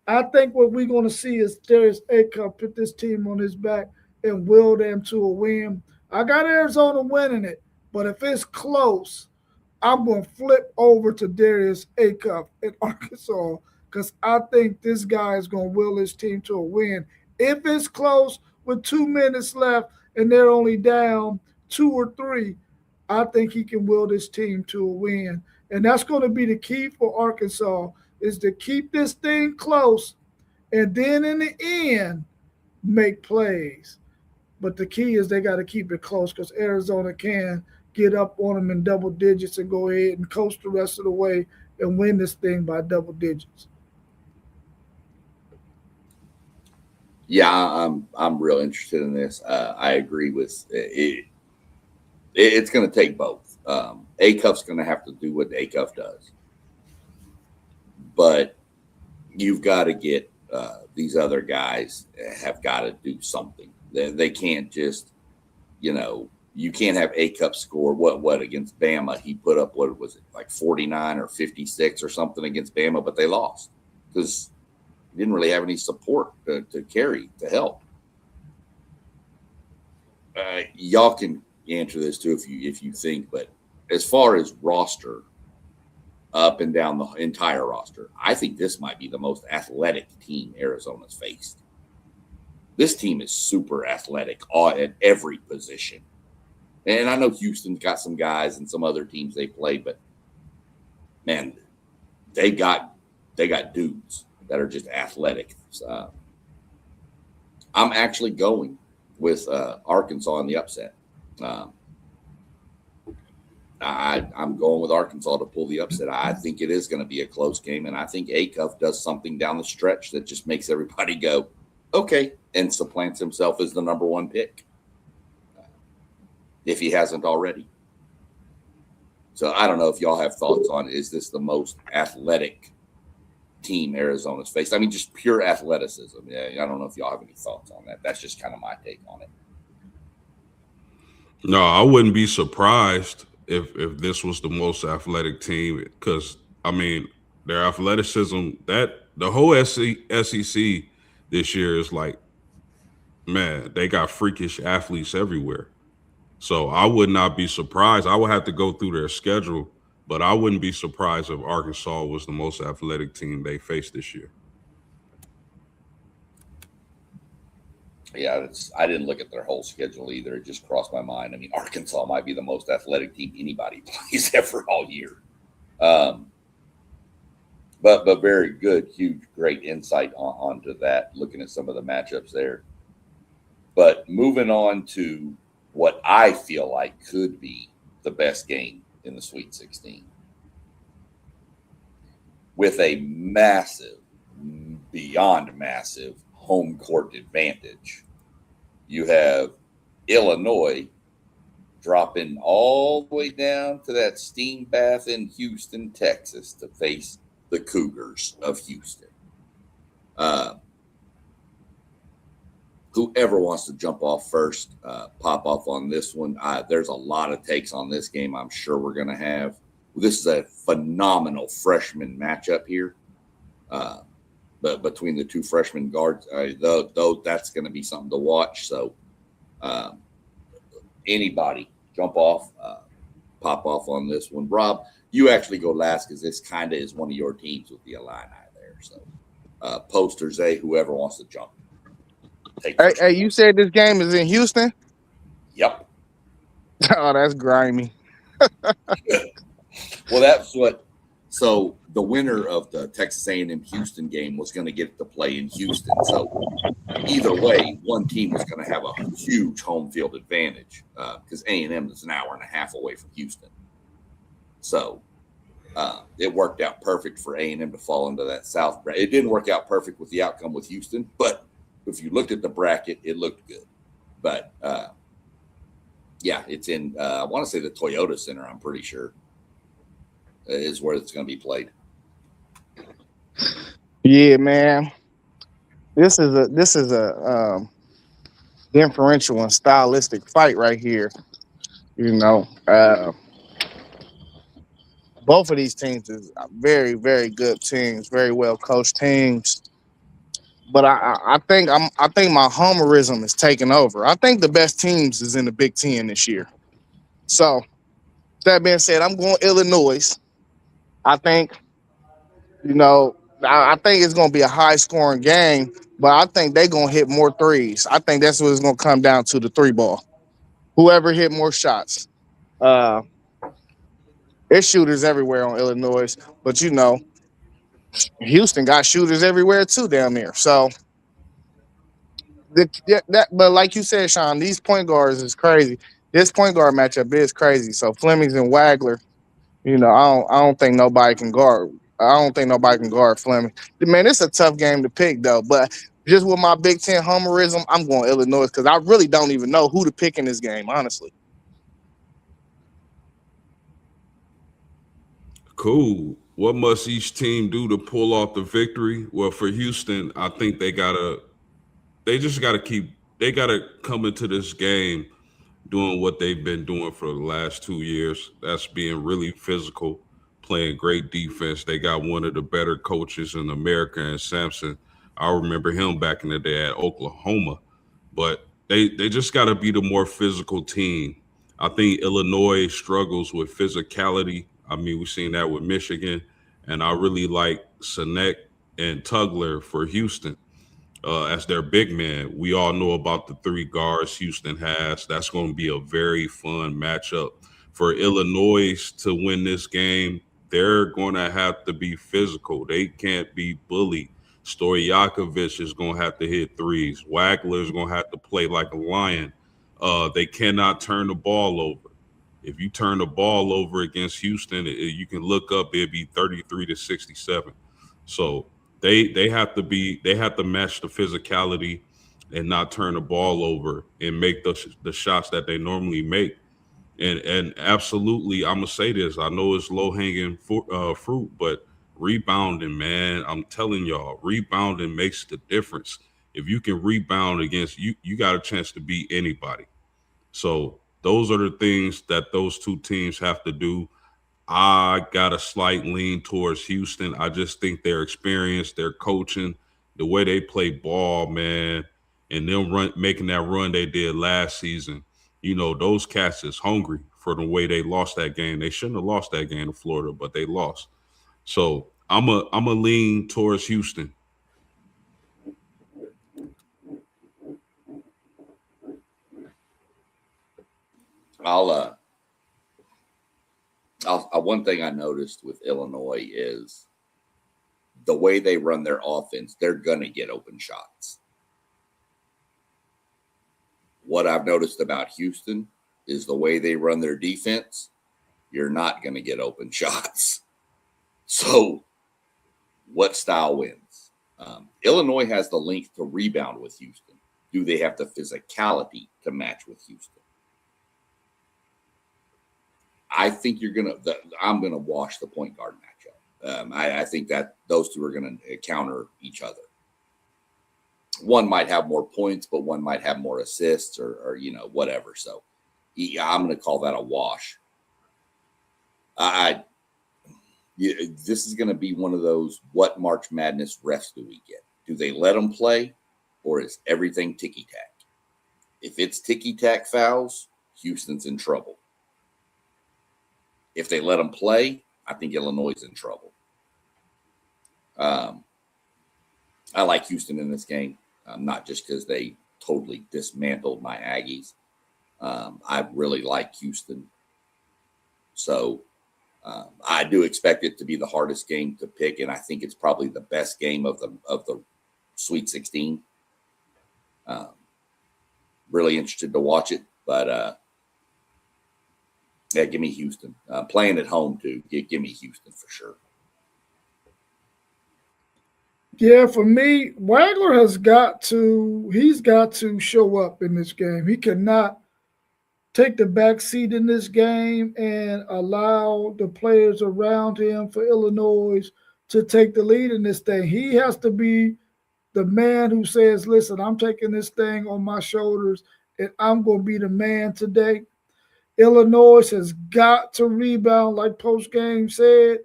I think what we're going to see is Darius A-Cup put this team on his back and will them to a win. I got Arizona winning it, but if it's close, I'm going to flip over to Darius A-Cup in Arkansas because I think this guy is going to will his team to a win. If it's close with 2 minutes left and they're only down 2 or 3, I think he can will this team to a win. And that's going to be the key for Arkansas is to keep this thing close and then in the end make plays. But the key is they got to keep it close because Arizona can get up on them in double digits and go ahead and coast the rest of the way and win this thing by double digits. Yeah, I'm real interested in this. I agree with it. It's going to take both. A-Cuff's going to have to do what A-Cuff does, but you've got to get these other guys have got to do something. They can't just, you can't have A-Cup score what against Bama. He put up, what was it, like 49 or 56 or something against Bama, but they lost because he didn't really have any support to carry, to help. Y'all can answer this too if you think, but as far as roster, up and down the entire roster, I think this might be the most athletic team Arizona's faced. This team is super athletic at every position. And I know Houston's got some guys and some other teams they play, but man, they got dudes that are just athletic. So, I'm actually going with Arkansas in the upset. I'm going with Arkansas to pull the upset. I think it is going to be a close game, and I think A-Cuff does something down the stretch that just makes everybody go, okay, and supplants himself as the number one pick, if he hasn't already. So I don't know if y'all have thoughts on, is this the most athletic team Arizona's faced? I mean, just pure athleticism. Yeah, I don't know if y'all have any thoughts on that. That's just kind of my take on it. No, I wouldn't be surprised if this was the most athletic team because, I mean, their athleticism, that the whole SEC this year is like, man, they got freakish athletes everywhere. So I would not be surprised. I would have to go through their schedule, but I wouldn't be surprised if Arkansas was the most athletic team they faced this year. Yeah, I didn't look at their whole schedule either. It just crossed my mind. I mean, Arkansas might be the most athletic team anybody plays ever all year. But very good, huge, great insight onto that, looking at some of the matchups there. But moving on to what I feel like could be the best game in the Sweet 16. with a massive, beyond massive home court advantage. You have Illinois dropping all the way down to that steam bath in Houston, Texas to face the Cougars of Houston. Whoever wants to jump off first, pop off on this one. There's a lot of takes on this game I'm sure we're going to have. This is a phenomenal freshman matchup here. But between the two freshman guards, though that's going to be something to watch. So anybody jump off, pop off on this one. Rob, you actually go last because this kind of is one of your teams with the Illini there. So posters, whoever wants to jump. Hey, you said this game is in Houston? Yep. Oh, that's grimy. Well, that's what. So the winner of the Texas A&M Houston game was going to get to play in Houston. So either way, one team was going to have a huge home field advantage because A&M is an hour and a half away from Houston. So it worked out perfect for A&M to fall into that South bracket. It didn't work out perfect with the outcome with Houston, but if you looked at the bracket, it looked good. But yeah, it's in. I want to say the Toyota Center. I'm pretty sure is where it's going to be played. Yeah, man. This is a differential and stylistic fight right here. You know, both of these teams is very, very good teams, very well coached teams. But I think my homerism is taking over. I think the best teams is in the Big Ten this year. So that being said, I'm going Illinois. I think, I think it's going to be a high scoring game, but I think they're going to hit more threes. I think that's what it's going to come down to, the three ball. Whoever hit more shots. There's shooters everywhere on Illinois, but Houston got shooters everywhere too down there. So but like you said, Sean, these point guards is crazy. This point guard matchup is crazy. So Flemings and Wagler, I don't think nobody can guard. I don't think nobody can guard Fleming. Man, it's a tough game to pick though. But just with my Big Ten homerism, I'm going Illinois because I really don't even know who to pick in this game, honestly. Cool. What must each team do to pull off the victory? Well, for Houston, I think they gotta come into this game doing what they've been doing for the last 2 years. That's being really physical, playing great defense. They got one of the better coaches in America, and Sampson. I remember him back in the day at Oklahoma. But they just got to be the more physical team. I think Illinois struggles with physicality. I mean, we've seen that with Michigan. And I really like Sinek and Tugler for Houston as their big man. We all know about the three guards Houston has. That's going to be a very fun matchup. For Illinois to win this game, they're going to have to be physical. They can't be bullied. Stojakovic is going to have to hit threes. Wagler is going to have to play like a lion. They cannot turn the ball over. If you turn the ball over against Houston, you can look up, it'd be 33-67. So they have to match the physicality and not turn the ball over and make the shots that they normally make. And absolutely, I'm gonna say this. I know it's low hanging fruit, but rebounding, man, I'm telling y'all, rebounding makes the difference. If you can rebound against you got a chance to beat anybody. So those are the things that those two teams have to do. I got a slight lean towards Houston. I just think their experience, their coaching, the way they play ball, man, and them making that run they did last season. Those cats is hungry for the way they lost that game. They shouldn't have lost that game to Florida, but they lost. So I'm a lean towards Houston. One thing I noticed with Illinois is the way they run their offense, they're going to get open shots. What I've noticed about Houston is the way they run their defense, you're not going to get open shots. So what style wins. Illinois has the length to rebound with Houston. Do they have the physicality to match with Houston? I think I'm gonna wash the point guard matchup. I think that those two are gonna counter each other. One might have more points, but one might have more assists or whatever. So I'm gonna call that a wash. This is gonna be one of those, what March Madness refs do we get? Do they let them play, or is everything ticky-tack? If it's ticky-tack fouls, Houston's in trouble. If they let them play, I think Illinois is in trouble. I like Houston in this game, not just because they totally dismantled my Aggies. I really like Houston. So I do expect it to be the hardest game to pick, and I think it's probably the best game of the Sweet 16. Really interested to watch it, but yeah, give me Houston. Playing at home too. Give me Houston for sure. Yeah, for me, Wagler he's got to show up in this game. He cannot take the back seat in this game and allow the players around him for Illinois to take the lead in this thing. He has to be the man who says, listen, I'm taking this thing on my shoulders and I'm going to be the man today. Illinois has got to rebound, like post-game said.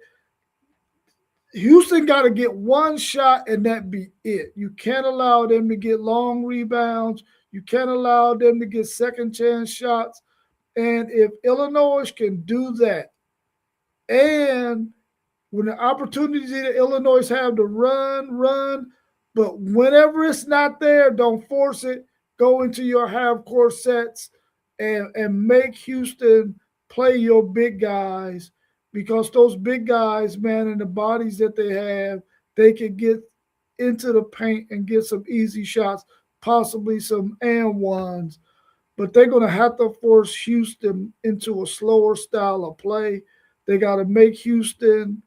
Houston got to get one shot and that be it. You can't allow them to get long rebounds. You can't allow them to get second chance shots. And if Illinois can do that, and when the opportunity that Illinois have to run, but whenever it's not there, don't force it. Go into your half-court sets and make Houston play your big guys, because those big guys, man, and the bodies that they have, they can get into the paint and get some easy shots, possibly some and ones. But they're going to have to force Houston into a slower style of play. They got to make Houston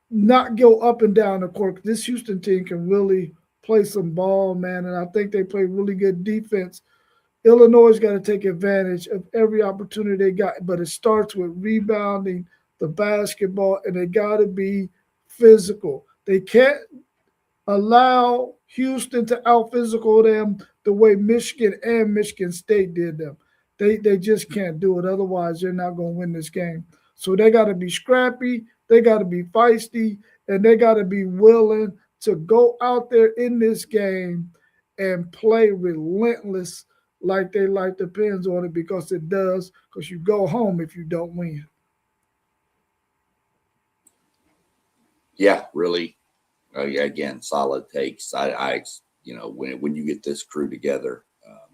not go up and down the court. This Houston team can really play some ball, man, and I think they play really good defense. Illinois got to take advantage of every opportunity they got, but it starts with rebounding the basketball, and they got to be physical. They can't allow Houston to out-physical them the way Michigan and Michigan State did them. They just can't do it. Otherwise, they're not going to win this game. So they got to be scrappy, they got to be feisty, and they got to be willing to go out there in this game and play relentless like they light the pins on it, because it does, because you go home if you don't win. Yeah, really. Again, solid takes. I when you get this crew together,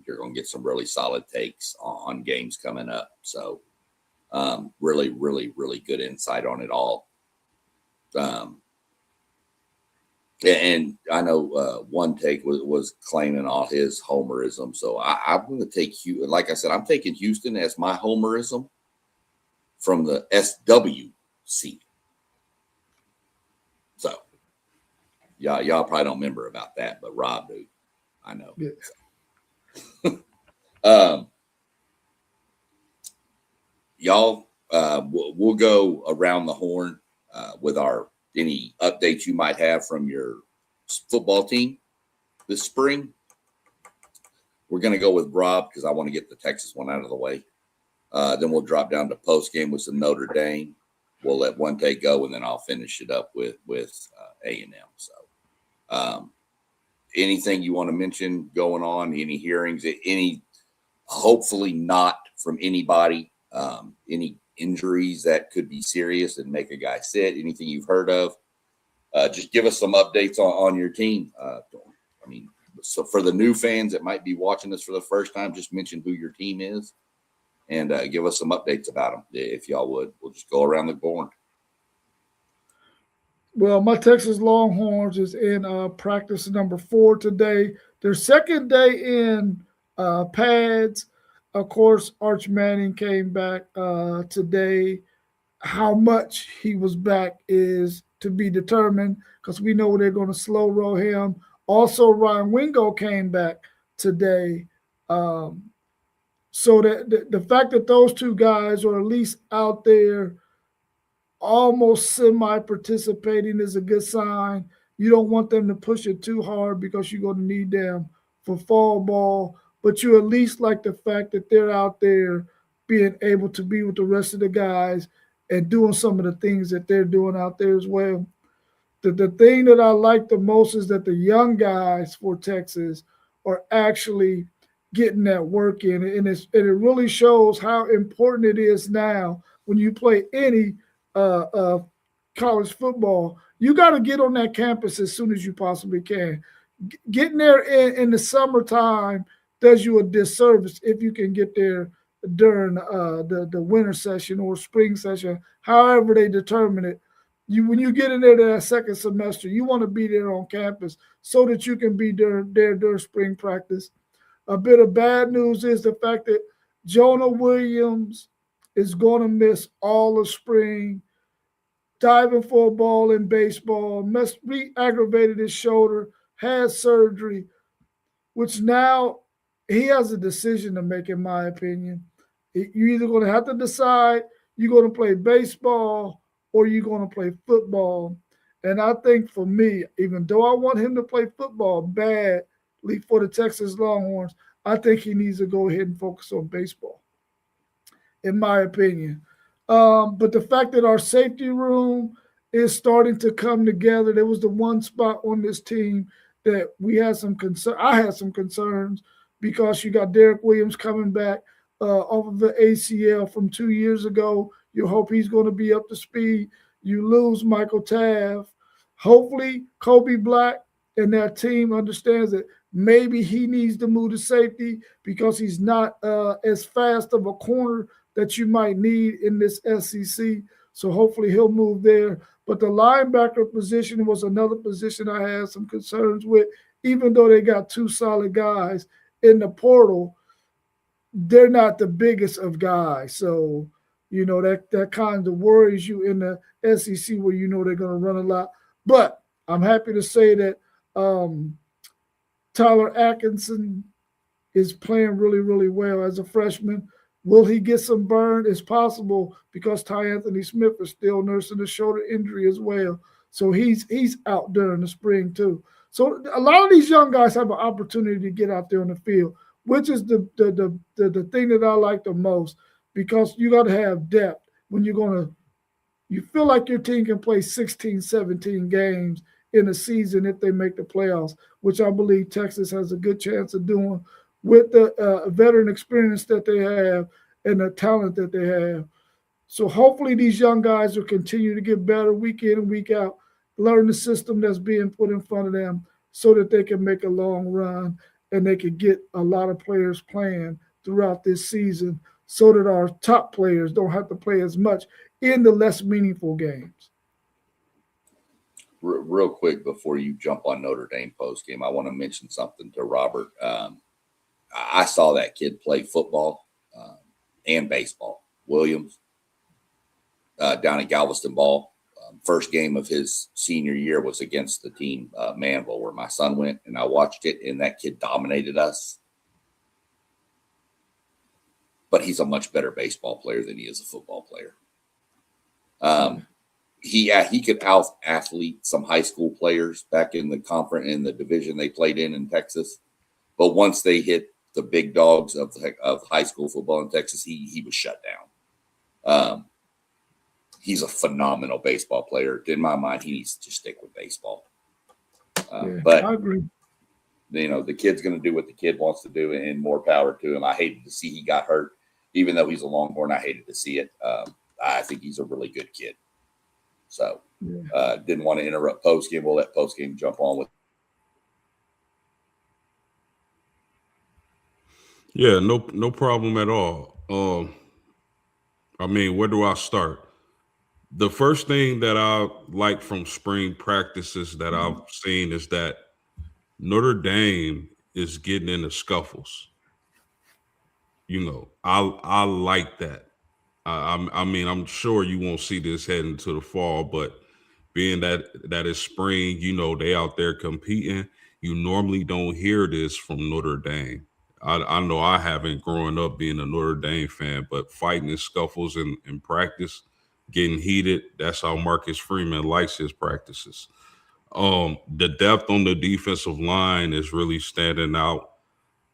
you're going to get some really solid takes on games coming up. So really, really, really good insight on it all. And I know one take was claiming all his homerism. So I'm going to take Houston. Like I said, I'm taking Houston as my homerism from the SWC. So y'all probably don't remember about that, but Rob do. I know. Yeah. Y'all, we'll go around the horn with any updates you might have from your football team this spring. We're going to go with Rob because I want to get the Texas one out of the way. Then we'll drop down to post game with some Notre Dame. We'll let one take go, and then I'll finish it up with A&M. So, anything you want to mention going on? Any hearings? Any? Hopefully not from anybody. Any injuries that could be serious and make a guy sit? Anything you've heard of? Just give us some updates on your team. So for the new fans that might be watching this for the first time, just mention who your team is and give us some updates about them, if y'all would. We'll just go around the board. Well, my Texas Longhorns is in practice number 4 today. Their second day in pads. Of course, Arch Manning came back today how much he was back is to be determined because we know they're going to slow roll him. Also, Ryan Wingo came back today. So that the fact that those two guys are at least out there almost semi-participating is a good sign. You don't want them to push it too hard because you're going to need them for fall ball, but you at least like the fact that they're out there being able to be with the rest of the guys and doing some of the things that they're doing out there as well. The thing that I like the most is that the young guys for Texas are actually getting that work in, and it really shows how important it is now when you play any college football. You got to get on that campus as soon as you possibly can. Getting there in the summertime does you a disservice if you can get there during the winter session or spring session, however they determine it. When you get in there to that second semester, you want to be there on campus so that you can be there during spring practice. A bit of bad news is the fact that Jonah Williams is going to miss all of spring, diving for a ball in baseball, re-aggravated his shoulder, had surgery, which now he has a decision to make, in my opinion. You're either going to have to decide you're going to play baseball or you're going to play football. And I think for me, even though I want him to play football badly for the Texas Longhorns, I think he needs to go ahead and focus on baseball, in my opinion. But the fact that our safety room is starting to come together, there was the one spot on this team that we had some concern. I had some concerns because you got Derek Williams coming back off of the ACL from 2 years ago. You hope he's going to be up to speed. You lose Michael Taft. Hopefully, Kobe Black and that team understands that maybe he needs to move to safety because he's not as fast of a corner that you might need in this SEC. So hopefully he'll move there. But the linebacker position was another position I had some concerns with. Even though they got two solid guys in the portal, they're not the biggest of guys. So, you know, that kind of worries you in the SEC where you know they're going to run a lot. But I'm happy to say that Tyler Atkinson is playing really, really well as a freshman. Will he get some burn? It's possible because Ty Anthony Smith is still nursing a shoulder injury as well. So he's out during the spring too. So a lot of these young guys have an opportunity to get out there on the field, which is the thing that I like the most because you got to have depth when you feel like your team can play 16, 17 games in a season if they make the playoffs, which I believe Texas has a good chance of doing with the veteran experience that they have and the talent that they have. So hopefully these young guys will continue to get better week in and week out, learn the system that's being put in front of them so that they can make a long run and they can get a lot of players playing throughout this season so that our top players don't have to play as much in the less meaningful games. Real quick before you jump on Notre Dame post game, I want to mention something to Robert. I saw that kid play football and baseball. Williams down at Galveston Ball. First game of his senior year was against the team Manville, where my son went, and I watched it, and that kid dominated us. But he's a much better baseball player than he is a football player. He could out-athlete some high school players back in the conference in the division they played in Texas. But once they hit the big dogs of high school football in Texas, he was shut down. He's a phenomenal baseball player. In my mind, he needs to stick with baseball. But I agree. You know, the kid's going to do what the kid wants to do, and more power to him. I hated to see he got hurt, even though he's a Longhorn. I hated to see it. I think he's a really good kid. So didn't want to interrupt postgame. We'll let postgame jump on with. Yeah, no problem at all. I mean, where do I start? The first thing that I like from spring practices that I've seen is that Notre Dame is getting into scuffles. You know, I like that. I mean, I'm sure you won't see this heading to the fall, but being that it's spring, you know, they out there competing. You normally don't hear this from Notre Dame. I know I haven't growing up being a Notre Dame fan, but fighting and scuffles in practice, getting heated, that's how Marcus Freeman likes his practices. The depth on the defensive line is really standing out.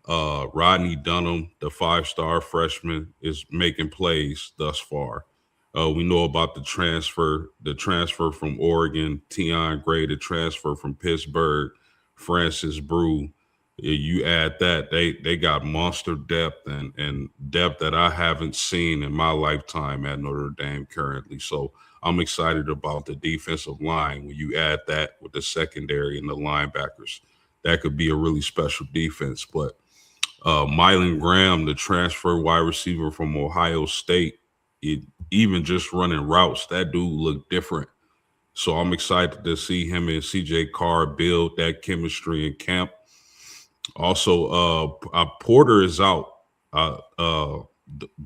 Rodney Dunham, the 5-star freshman, is making plays thus far. We know about the transfer from Oregon, Tion Gray, the transfer from Pittsburgh, Francis Brew. You add that, they got monster depth and depth that I haven't seen in my lifetime at Notre Dame currently. So I'm excited about the defensive line. When you add that with the secondary and the linebackers, that could be a really special defense. But Mylan Graham, the transfer wide receiver from Ohio State, even just running routes, that dude looked different. So I'm excited to see him and CJ Carr build that chemistry in camp. Also, Porter is out. The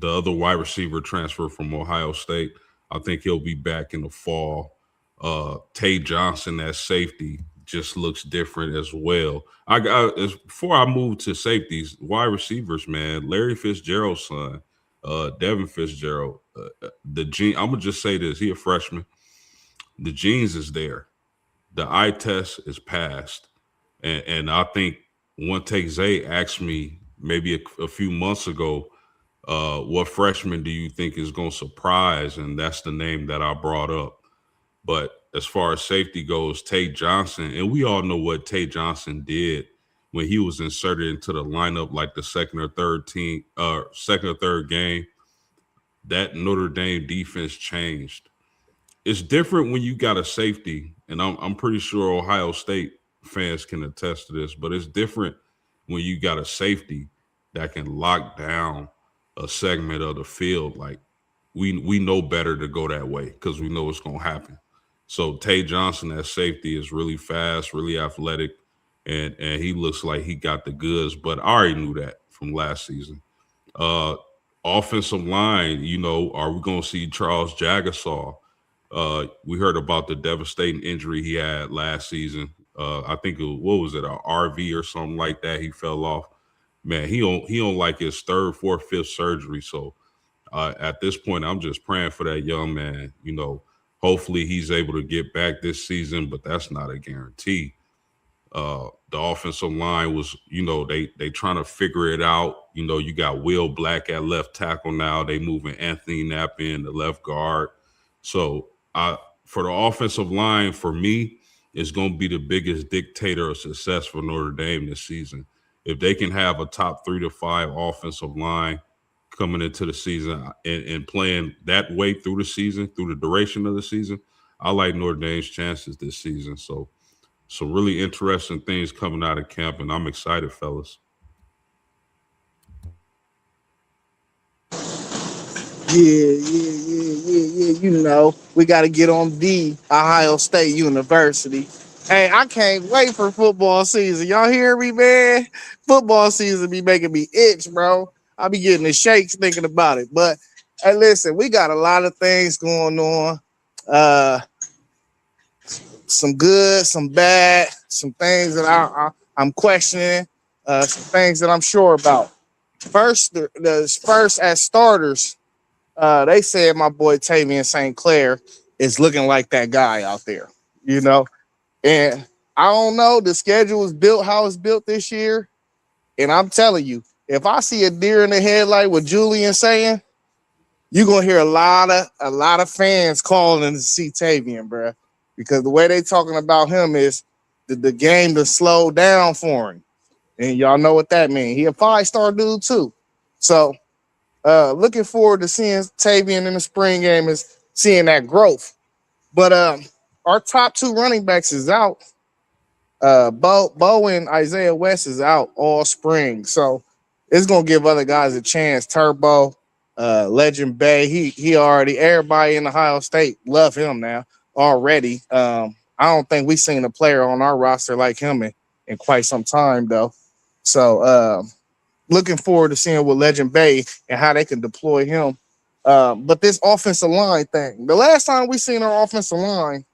other wide receiver transfer from Ohio State, I think he'll be back in the fall. Tay Johnson at safety just looks different as well. Before I move to safeties, wide receivers, man, Larry Fitzgerald's son, Devin Fitzgerald, I'm gonna just say this: he a freshman. The genes is there. The eye test is passed, and I think one take Zay asked me maybe a few months ago, what freshman do you think is going to surprise? And that's the name that I brought up. But as far as safety goes, Tate Johnson, and we all know what Tate Johnson did when he was inserted into the lineup, like the second or third game. That Notre Dame defense changed. It's different when you got a safety, and I'm pretty sure Ohio State fans can attest to this, but it's different when you got a safety that can lock down a segment of the field. Like we know better to go that way because we know it's going to happen. So Tay Johnson at safety is really fast, really athletic, and he looks like he got the goods, but I already knew that from last season. Offensive line, you know, are we going to see Charles Jagasaw? We heard about the devastating injury he had last season. I think an RV or something like that. He fell off. Man, he on like his third, fourth, fifth surgery. So at this point, I'm just praying for that young man. You know, hopefully he's able to get back this season, but that's not a guarantee. The offensive line was, you know, they trying to figure it out. You know, you got Will Black at left tackle now. They moving Anthony Knapp in the left guard. So for the offensive line, for me, is going to be the biggest dictator of success for Notre Dame this season. If they can have a top 3 to 5 offensive line coming into the season and playing that way through the season, through the duration of the season, I like Notre Dame's chances this season. So some really interesting things coming out of camp, and I'm excited, fellas. Yeah. You know, we got to get on the Ohio State University. Hey, I can't wait for football season. Y'all hear me, man? Football season be making me itch, bro. I be getting the shakes thinking about it. But hey, listen, we got a lot of things going on. Some good, some bad, some things that I'm questioning, some things that I'm sure about. First, the Spurs as starters. They said my boy Tavian St. Clair is looking like that guy out there, you know. And I don't know, the schedule is built how it's built this year. And I'm telling you, if I see a deer in the headlight with Julian saying, you're gonna hear a lot of fans calling to see Tavian, bro. Because the way they talking about him is the game to slow down for him. And y'all know what that means. He a 5-star dude too. So looking forward to seeing Tavian in the spring game, is seeing that growth. But our top 2 running backs is out. Bo and Isaiah West is out all spring. So it's gonna give other guys a chance. Turbo, Legend Bay. He already, everybody in Ohio State love him now already. I don't think we've seen a player on our roster like him in quite some time though. So looking forward to seeing what Legend Bay and how they can deploy him But this offensive line thing, the last time we seen our offensive line,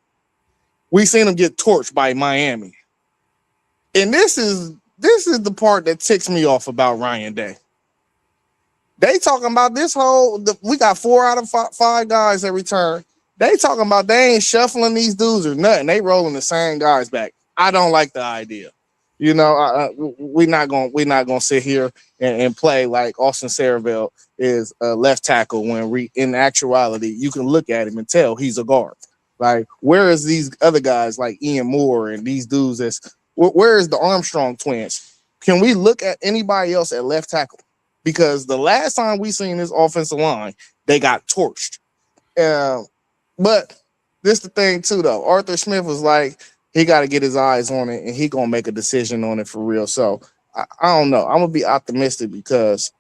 we seen them get torched by Miami. And this is the part that ticks me off about Ryan Day. They talking about we got 4 out of 5 guys that return. They talking about they ain't shuffling these dudes or nothing. They rolling the same guys back. I don't like the idea. You know, we're not gonna sit here and play like Austin Saraville is a left tackle when in actuality you can look at him and tell he's a guard. Like, where is these other guys like Ian Moore and these dudes where is the Armstrong twins? Can we look at anybody else at left tackle? Because the last time we seen this offensive line, they got torched. But this the thing too, though. Arthur Smith was like, he got to get his eyes on it, and he gonna make a decision on it for real. So I don't know. I'm gonna be optimistic because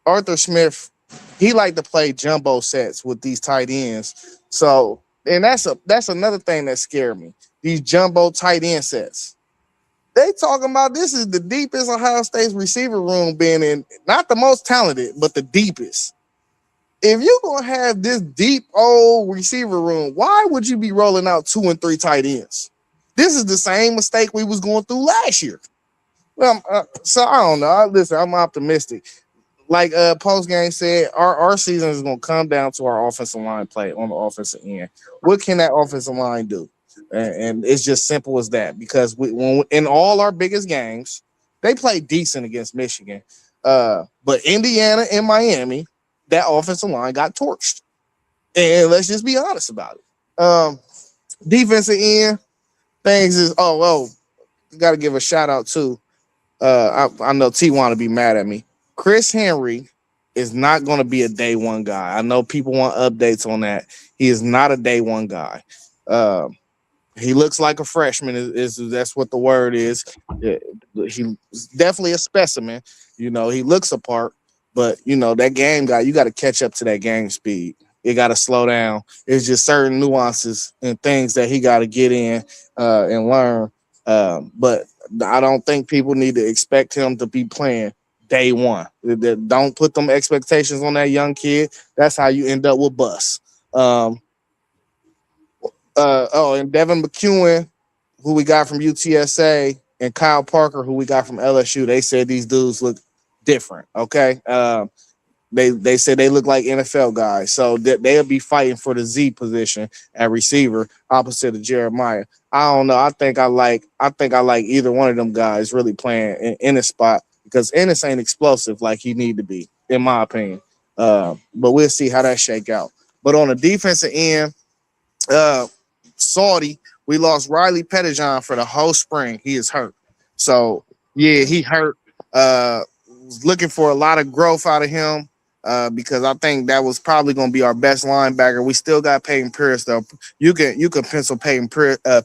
Arthur Smith, he like to play jumbo sets with these tight ends. So, and that's another thing that scared me. These jumbo tight end sets. They talking about this is the deepest Ohio State's receiver room being in, not the most talented, but the deepest. If you're going to have this deep old receiver room, why would you be rolling out 2 and 3 tight ends? This is the same mistake we was going through last year. Well, so I don't know. Listen, I'm optimistic. Like post-game said, our season is going to come down to our offensive line play on the offensive end. What can that offensive line do? And it's just simple as that, because when in all our biggest games, they played decent against Michigan. But Indiana and Miami, that offensive line got torched. And let's just be honest about it. Defensive end, things is, got to give a shout out to, I know T want to be mad at me. Chris Henry is not going to be a day one guy. I know people want updates on that. He is not a day one guy. He looks like a freshman. That's what the word is. He's definitely a specimen. You know, he looks apart, but you know that game guy. You got to catch up to that game speed. You got to slow down. It's just certain nuances and things that he got to get in and learn. But I don't think people need to expect him to be playing day one. Don't put them expectations on that young kid. That's how you end up with bust. And Devin McEwen, who we got from UTSA, and Kyle Parker, who we got from LSU, they said these dudes look different. Okay. They said they look like NFL guys. So they'll be fighting for the Z position at receiver opposite of Jeremiah. I don't know. I think I like either one of them guys really playing in a spot, because Ennis ain't explosive like he need to be, in my opinion. But we'll see how that shake out. But on the defensive end, Saudi, we lost Riley Pettijohn for the whole spring. He is hurt. So, yeah, he hurt. Was looking for a lot of growth out of him because I think that was probably going to be our best linebacker. We still got Peyton Pierce, though. You can pencil Peyton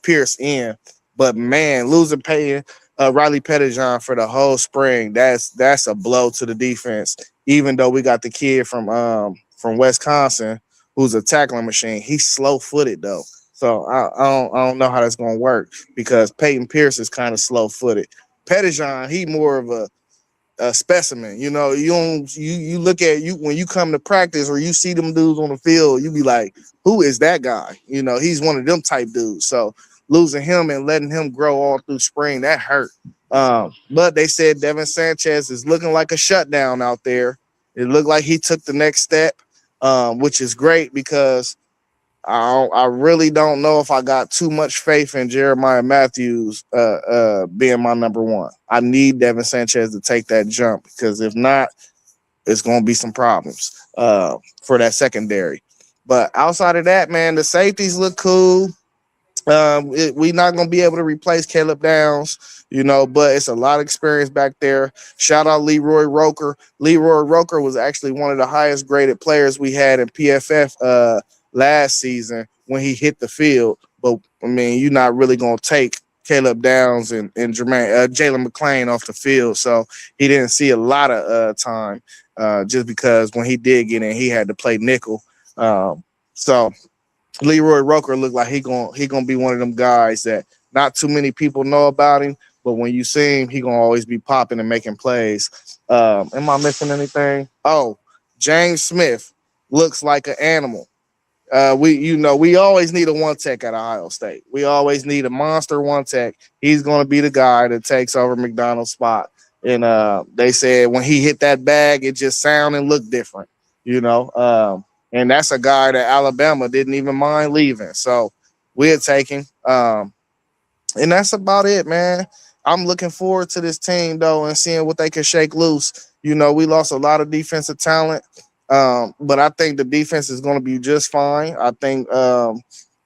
Pierce in. But, man, losing Peyton, Riley Pettijohn for the whole spring, that's a blow to the defense, even though we got the kid from Wisconsin who's a tackling machine. He's slow-footed, though. So I don't know how that's going to work, because Peyton Pierce is kind of slow-footed. Pettijohn, he more of a specimen. You know, you look at you when you come to practice or you see them dudes on the field, you be like, who is that guy? You know, he's one of them type dudes. So losing him and letting him grow all through spring, that hurt. But they said Devin Sanchez is looking like a shutdown out there. It looked like he took the next step, which is great, because I really don't know if I got too much faith in Jeremiah Matthews being my number one. I need Devin Sanchez to take that jump, because if not, it's going to be some problems for that secondary. But outside of that, man, the safeties look cool. We're not going to be able to replace Caleb Downs, you know, but it's a lot of experience back there. Shout out Leroy Roker. Leroy Roker was actually one of the highest graded players we had in PFF last season when he hit the field. But I mean, you're not really going to take Caleb Downs and Jalen McClain off the field. So he didn't see a lot of time just because when he did get in, he had to play nickel. So Leroy Roker looked like he gonna be one of them guys that not too many people know about him, but when you see him, he gonna always be popping and making plays. Am I missing anything? Oh, James Smith looks like an animal. We always need a one tech at Ohio State. We always need a monster one tech. He's going to be the guy that takes over McDonald's spot. And they said when he hit that bag, it just sound and look different, and that's a guy that Alabama didn't even mind leaving. So we'll take him. And that's about it, man. I'm looking forward to this team, though, and seeing what they can shake loose. We lost a lot of defensive talent, but I think the defense is going to be just fine. I think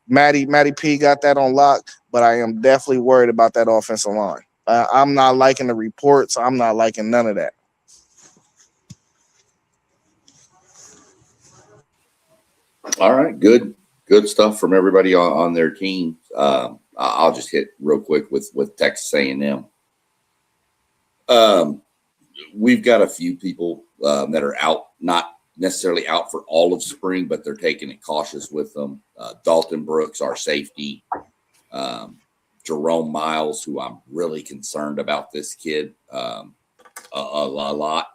Matty P got that on lock, but I am definitely worried about that offensive line. I'm not liking the reports. I'm not liking none of that. All right, good stuff from everybody on their team. I'll just hit real quick with Texas A&M. We've got a few people that are out, not necessarily out for all of spring, but they're taking it cautious with them. Dalton Brooks, our safety. Jerome Miles, who I'm really concerned about this kid a lot.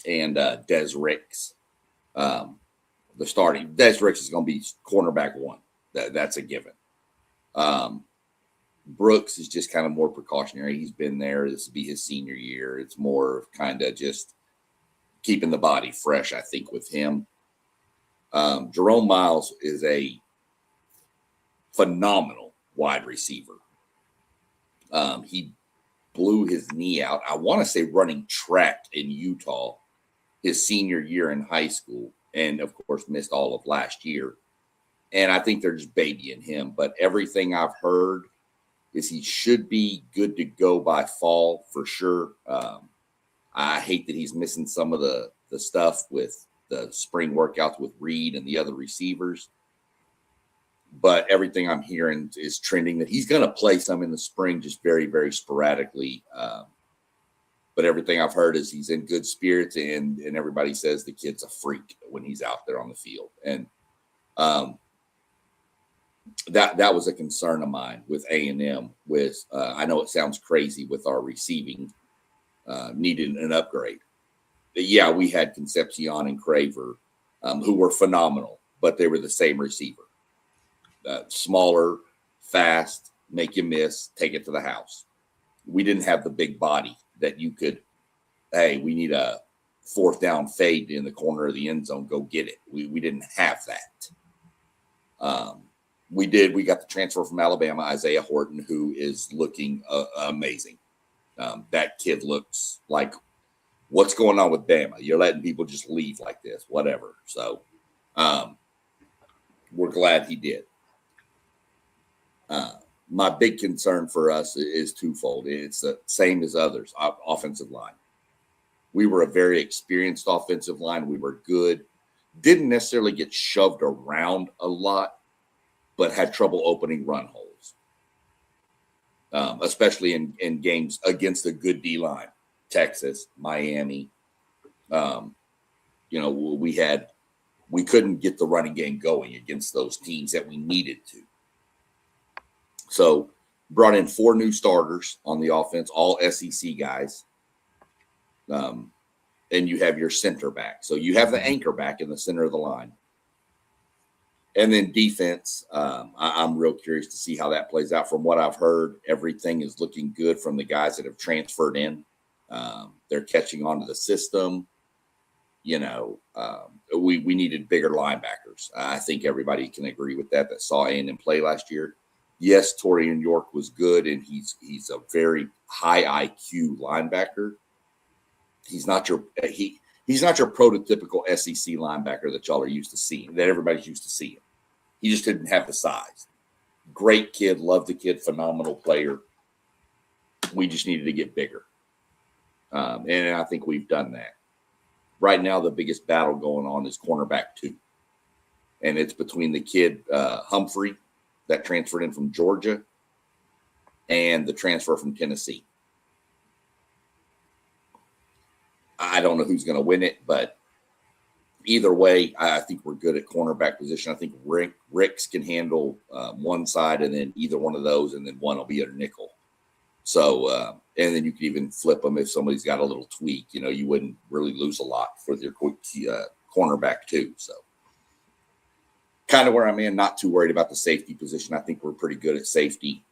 And Des Ricks. The starting Des Ricks is going to be cornerback one. That's a given. Brooks is just kind of more precautionary. He's been there. This will be his senior year. It's more kind of just keeping the body fresh, I think, with him. Jerome Miles is a phenomenal wide receiver. He blew his knee out, I want to say running track in Utah his senior year in high school, and of course missed all of last year. And I think they're just babying him, but everything I've heard is he should be good to go by fall for sure. I hate that he's missing some of the stuff with the spring workouts with Reed and the other receivers. But everything I'm hearing is trending that he's going to play some in the spring, just very, very sporadically. But everything I've heard is he's in good spirits, and everybody says the kid's a freak when he's out there on the field. And that was a concern of mine with A&M. With I know it sounds crazy with our receiving needed an upgrade. But yeah, we had Concepcion and Craver, who were phenomenal, but they were the same receiver. Smaller, fast, make you miss, take it to the house. We didn't have the big body that you could, hey, we need a fourth down fade in the corner of the end zone, go get it. We didn't have that. We got the transfer from Alabama, Isaiah Horton, who is looking amazing. That kid looks like, what's going on with Bama? You're letting people just leave like this, whatever. So we're glad he did. My big concern for us is twofold. It's the same as others, offensive line. We were a very experienced offensive line. We were good. Didn't necessarily get shoved around a lot, but had trouble opening run holes, especially in games against a good D-line. Texas, Miami. We couldn't get the running game going against those teams that we needed to. So brought in 4 new starters on the offense, all SEC guys. And you have your center back. So you have the anchor back in the center of the line. And then defense, I'm real curious to see how that plays out. From what I've heard, everything is looking good from the guys that have transferred in. They're catching on to the system. We needed bigger linebackers. I think everybody can agree with that saw A&M play last year. Yes, Torian York was good, and he's a very high IQ linebacker. He's not your prototypical SEC linebacker that y'all are used to seeing, that everybody's used to seeing. He just didn't have the size. Great kid, loved the kid, phenomenal player. We just needed to get bigger. And I think we've done that. Right now, the biggest battle going on is cornerback 2. And it's between the kid Humphrey that transferred in from Georgia and the transfer from Tennessee. I don't know who's going to win it, but either way, I think we're good at cornerback position. I think Ricks can handle one side, and then either one of those, and then one will be a nickel. So, and then you could even flip them if somebody's got a little tweak. You wouldn't really lose a lot for your cornerback too. So kind of where I'm in, not too worried about the safety position. I think we're pretty good at safety.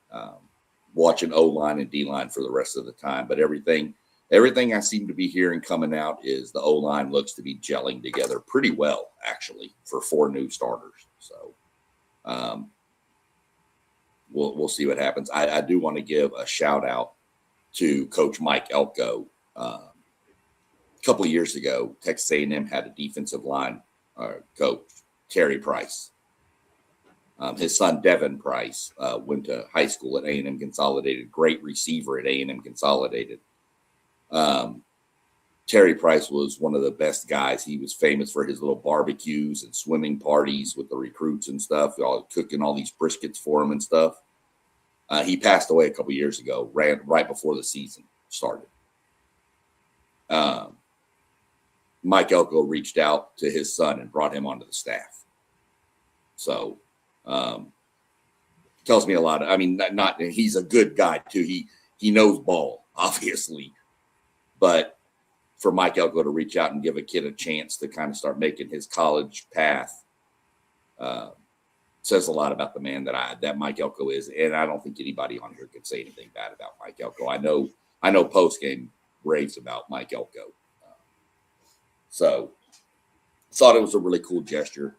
Watching O-line and D-line for the rest of the time. But everything I seem to be hearing coming out is the O-line looks to be gelling together pretty well, actually, for 4 new starters. So we'll see what happens. I do want to give a shout out to Coach Mike Elko. A couple of years ago, Texas A&M had a defensive line coach, Terry Price. His son, Devin Price, went to high school at A&M Consolidated, great receiver at A&M Consolidated. Terry Price was one of the best guys. He was famous for his little barbecues and swimming parties with the recruits and stuff, cooking all these briskets for him and stuff. He passed away a couple years ago, right before the season started. Mike Elko reached out to his son and brought him onto the staff. So tells me a lot. I mean, not he's a good guy too. He knows ball, obviously, but for Mike Elko to reach out and give a kid a chance to kind of start making his college path says a lot about the man that Mike Elko is. And I don't think anybody on here could say anything bad about Mike Elko. I know post game raves about Mike Elko. So thought it was a really cool gesture.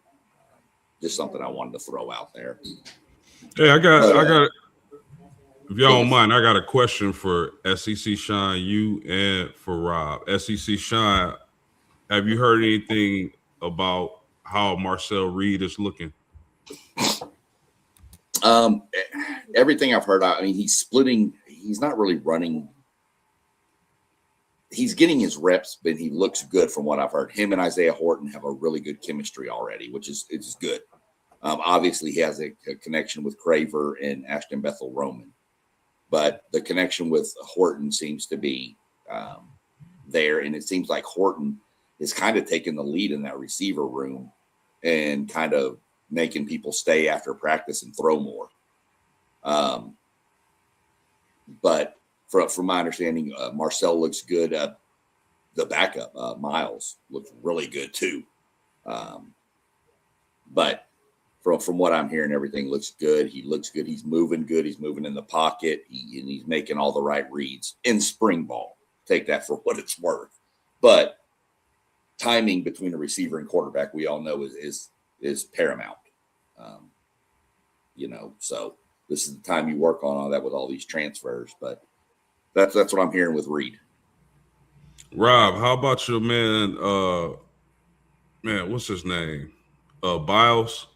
Just something I wanted to throw out there. Hey, I got. If y'all don't mind, I got a question for SEC Shine, you and for Rob. SEC Shine, have you heard anything about how Marcel Reed is looking? Everything I've heard, I mean, he's splitting. He's not really running. He's getting his reps, but he looks good from what I've heard. Him and Isaiah Horton have a really good chemistry already, which is good. Obviously, he has a connection with Craver and Ashton Bethel Roman, but the connection with Horton seems to be there, and it seems like Horton is kind of taking the lead in that receiver room and kind of making people stay after practice and throw more. But from my understanding, Marcel looks good. The backup, Miles, looks really good too. But from what I'm hearing, everything looks good. He looks good. He's moving good. He's moving in the pocket. And he's making all the right reads in spring ball. Take that for what it's worth. But timing between a receiver and quarterback, we all know is paramount. So this is the time you work on all that with all these transfers. But that's what I'm hearing with Reed. Rob, how about your man? What's his name? Biles.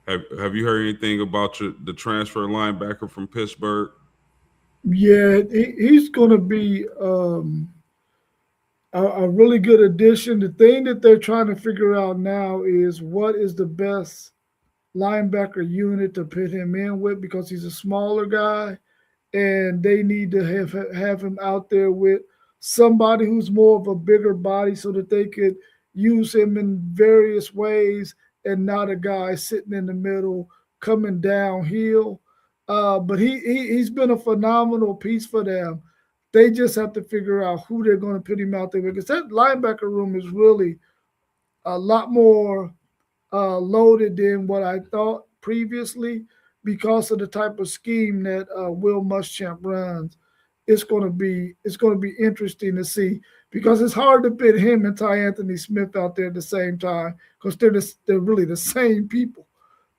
Have you heard anything about the transfer linebacker from Pittsburgh? Yeah, he's going to be a really good addition. The thing that they're trying to figure out now is what is the best linebacker unit to put him in with, because he's a smaller guy, and they need to have him out there with somebody who's more of a bigger body so that they could use him in various ways and not a guy sitting in the middle coming downhill. But he's been a phenomenal piece for them. They just have to figure out who they're going to put him out there with, because that linebacker room is really a lot more loaded than what I thought previously because of the type of scheme that Will Muschamp runs. It's going to be interesting to see, because it's hard to put him and Ty Anthony Smith out there at the same time, because they're really the same people,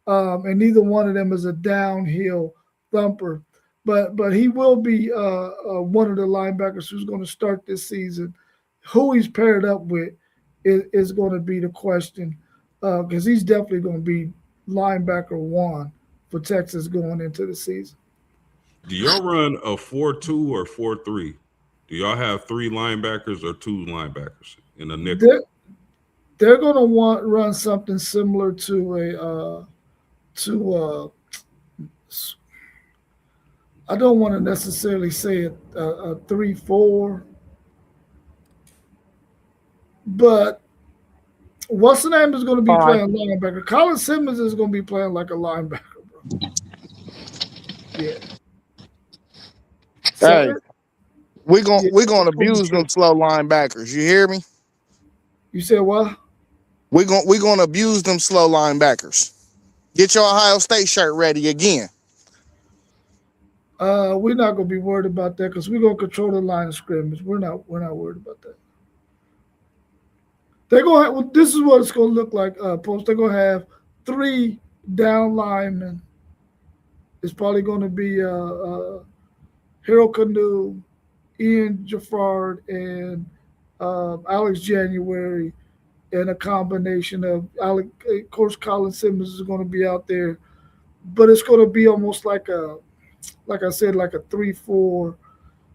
and neither one of them is a downhill thumper. But he will be one of the linebackers who's going to start this season. Who he's paired up with is going to be the question, because he's definitely going to be linebacker one for Texas going into the season. Do y'all run a 4-2 or 4-3? Do y'all have 3 linebackers or 2 linebackers in a nickel? They're going to run something similar to I don't want to necessarily say a 3-4, but what's the name is going to be playing linebacker. Colin Simmons is going to be playing like a linebacker, bro. Yeah. Hey, we're gonna abuse them slow linebackers. You hear me? You said what? We're gonna abuse them slow linebackers. Get your Ohio State shirt ready again. We're not gonna be worried about that because we're gonna control the line of scrimmage. We're not worried about that. They're gonna have, well, this is what it's gonna look like. Post. They're gonna have 3 down linemen. It's probably gonna be Harold Canoe, Ian Jaffard, and Alex January, and a combination of Alex. Of course, Colin Simmons is going to be out there, but it's going to be almost like I said, like a 3-4,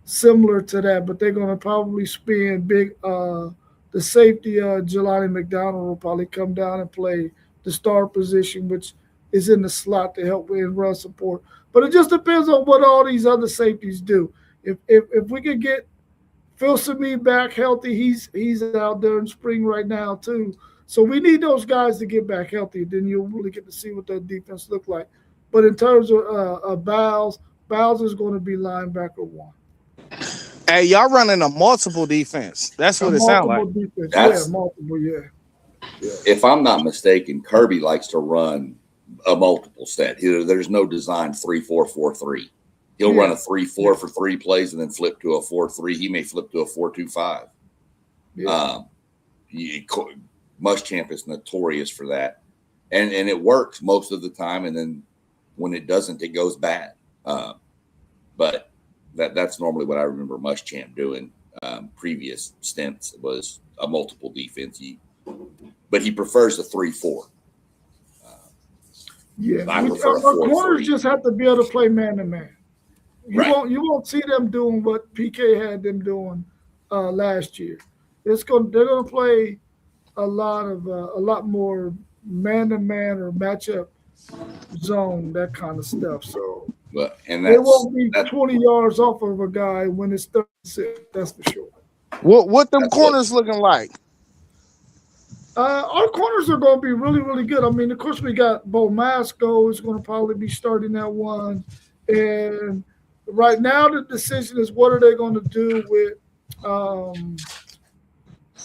similar to that. But they're going to probably spin big. The safety, Jelani McDonald, will probably come down and play the star position, which is in the slot to help with run support. But it just depends on what all these other safeties do. If we can get Phil Sami back healthy, he's out there in spring right now too. So we need those guys to get back healthy. Then you'll really get to see what that defense look like. But in terms of Bowles is going to be linebacker 1. Hey, y'all running a multiple defense. That's what it sounds like. Multiple, yeah. If I'm not mistaken, Kirby likes to run a multiple set. There's no design 3-4-4-3. He'll run a 3-4 for 3 plays and then flip to a 4-3. He may flip to a 4-2-5. Muschamp is notorious for that, and it works most of the time. And then when it doesn't, it goes bad. But that's normally what I remember Muschamp doing. Previous stints was a multiple defense. But he prefers a 3-4. Our corners just have to be able to play man to man. You won't see them doing what PK had them doing last year. They're gonna play a lot more man to man or matchup zone, that kind of stuff. So they won't be 20 yards off of a guy when it's 36. That's for sure. What them corners looking like? Our corners are going to be really, really good. I mean, of course, we got Bo Masco is going to probably be starting that one. And right now, the decision is what are they going to do with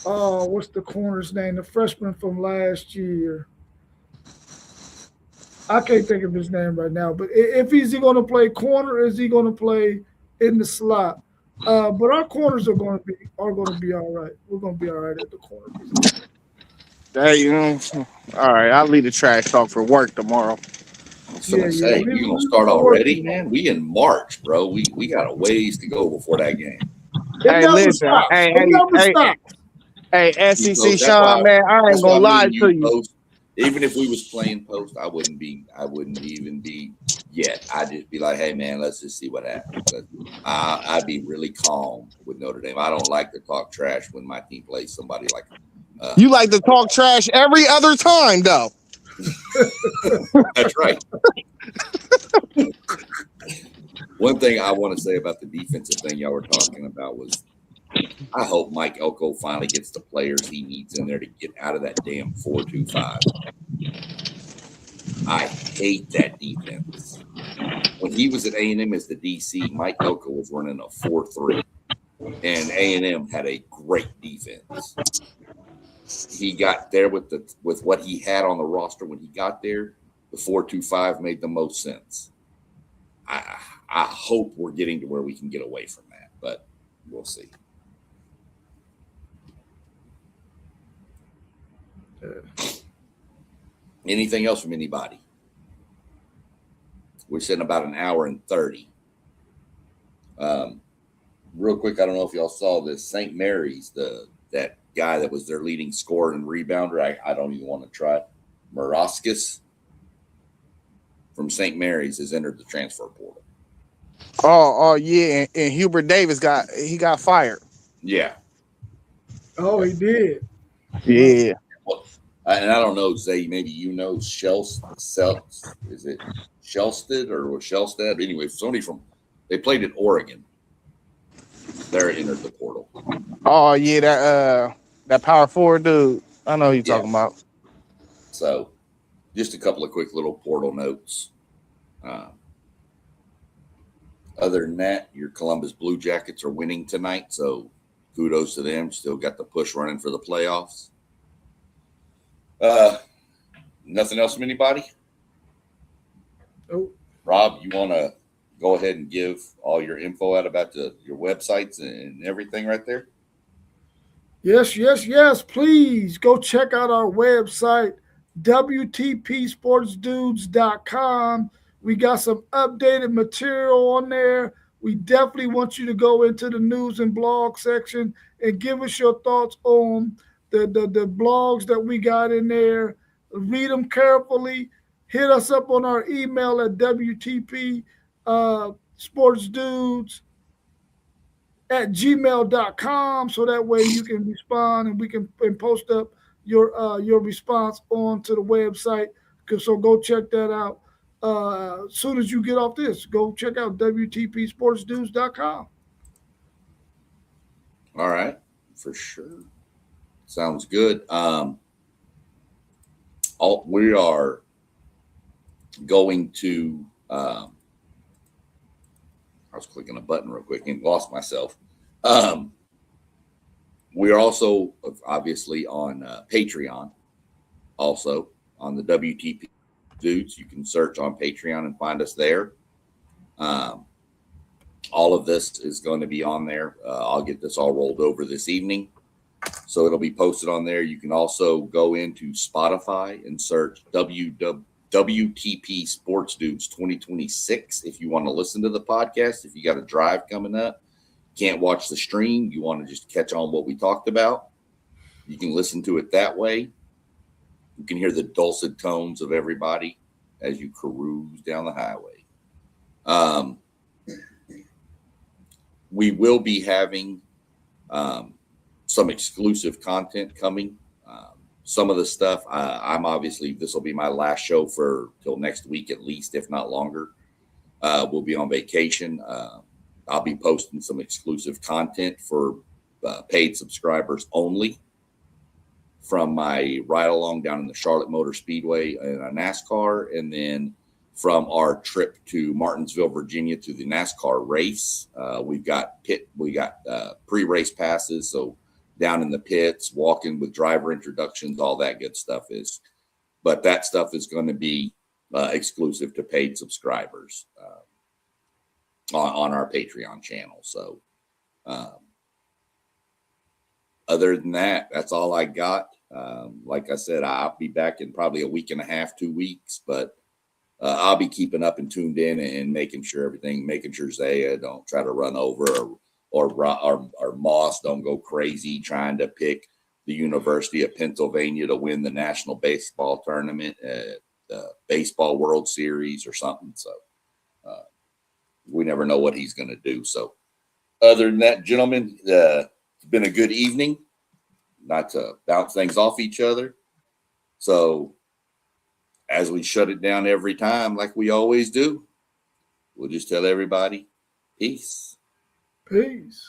what's the corner's name? The freshman from last year. I can't think of his name right now. But if he's going to play corner, or is he going to play in the slot? But our corners are going to be all right. We're going to be all right at the corner. Hey, all right. I'll leave the trash talk for work tomorrow. Someone say you're gonna start already, man. We in March, bro. We got a ways to go before that game. Hey, listen. Hey, SEC Sean, man. I ain't gonna lie to you. Even if we was playing post, I wouldn't even be yet. I'd just be like, hey, man, let's just see what happens. I'd be really calm with Notre Dame. I don't like to talk trash when my team plays somebody like. You like to talk trash every other time, though. That's right. One thing I want to say about the defensive thing y'all were talking about was I hope Mike Elko finally gets the players he needs in there to get out of that damn 4-2-5. I hate that defense. When he was at A&M as the DC, Mike Elko was running a 4-3, and A&M had a great defense. He got there with what he had on the roster when he got there. The 4-2-5 made the most sense. I hope we're getting to where we can get away from that, but we'll see. Anything else from anybody? We're sitting about an hour and 30. Real quick, I don't know if y'all saw this. St. Mary's, that guy that was their leading scorer and rebounder. I don't even want to try it. Maraskis from St. Mary's has entered the transfer portal. Oh yeah, and Hubert Davis got fired. Yeah. Oh, he did. Yeah. Well, and I don't know, Zay, maybe you know is it Shelsted or Shellstead? Anyway, somebody they played at Oregon. They're entered the portal. Oh yeah, that power forward dude. I know who you're talking about. So, just a couple of quick little portal notes. Other than that, your Columbus Blue Jackets are winning tonight, so kudos to them. Still got the push running for the playoffs. Nothing else from anybody? Oh, Rob, you want to go ahead and give all your info out about your websites and everything right there? yes. Please go check out our website, WTPSportsDudes.com. We got some updated material on there. We definitely want you to go into the news and blog section and give us your thoughts on the blogs that we got in there. Read them carefully. Hit us up on our email at WTP Sports Dudes at gmail.com, so that way you can respond and we can post up your response onto the website. So go check that out. As soon as you get off this, go check out WTPSportsDudes.com. All right, for sure. Sounds good. We are going to. I was clicking a button real quick and lost myself. We are also obviously on Patreon, also on the WTP Dudes. You can search on Patreon and find us there. All of this is going to be on there. I'll get this all rolled over this evening, so it'll be posted on there. You can also go into Spotify and search WTP Sports Dudes 2026 if you want to listen to the podcast. If you got a drive coming up, can't watch the stream, you want to just catch on what we talked about, you can listen to it that way. You can hear the dulcet tones of everybody as you cruise down the highway. We will be having some exclusive content coming. Some of the stuff, I'm obviously, this will be my last show for till next week at least, if not longer. We'll be on vacation. I'll be posting some exclusive content for paid subscribers only from my ride along down in the Charlotte Motor Speedway in a NASCAR, and then from our trip to Martinsville, Virginia to the NASCAR race. We got pre-race passes, so down in the pits, walking with driver introductions, all that good stuff is. But that stuff is going to be exclusive to paid subscribers on our Patreon channel. So other than that, that's all I got. Like I said, I'll be back in probably a week and a half, 2 weeks, but I'll be keeping up and tuned in and making sure Zaya don't try to run over or Moss don't go crazy trying to pick the University of Pennsylvania to win the National Baseball Tournament, the Baseball World Series or something. So we never know what he's going to do. So other than that, gentlemen, it's been a good evening. Not to bounce things off each other. So as we shut it down every time, like we always do, we'll just tell everybody, peace. Peace.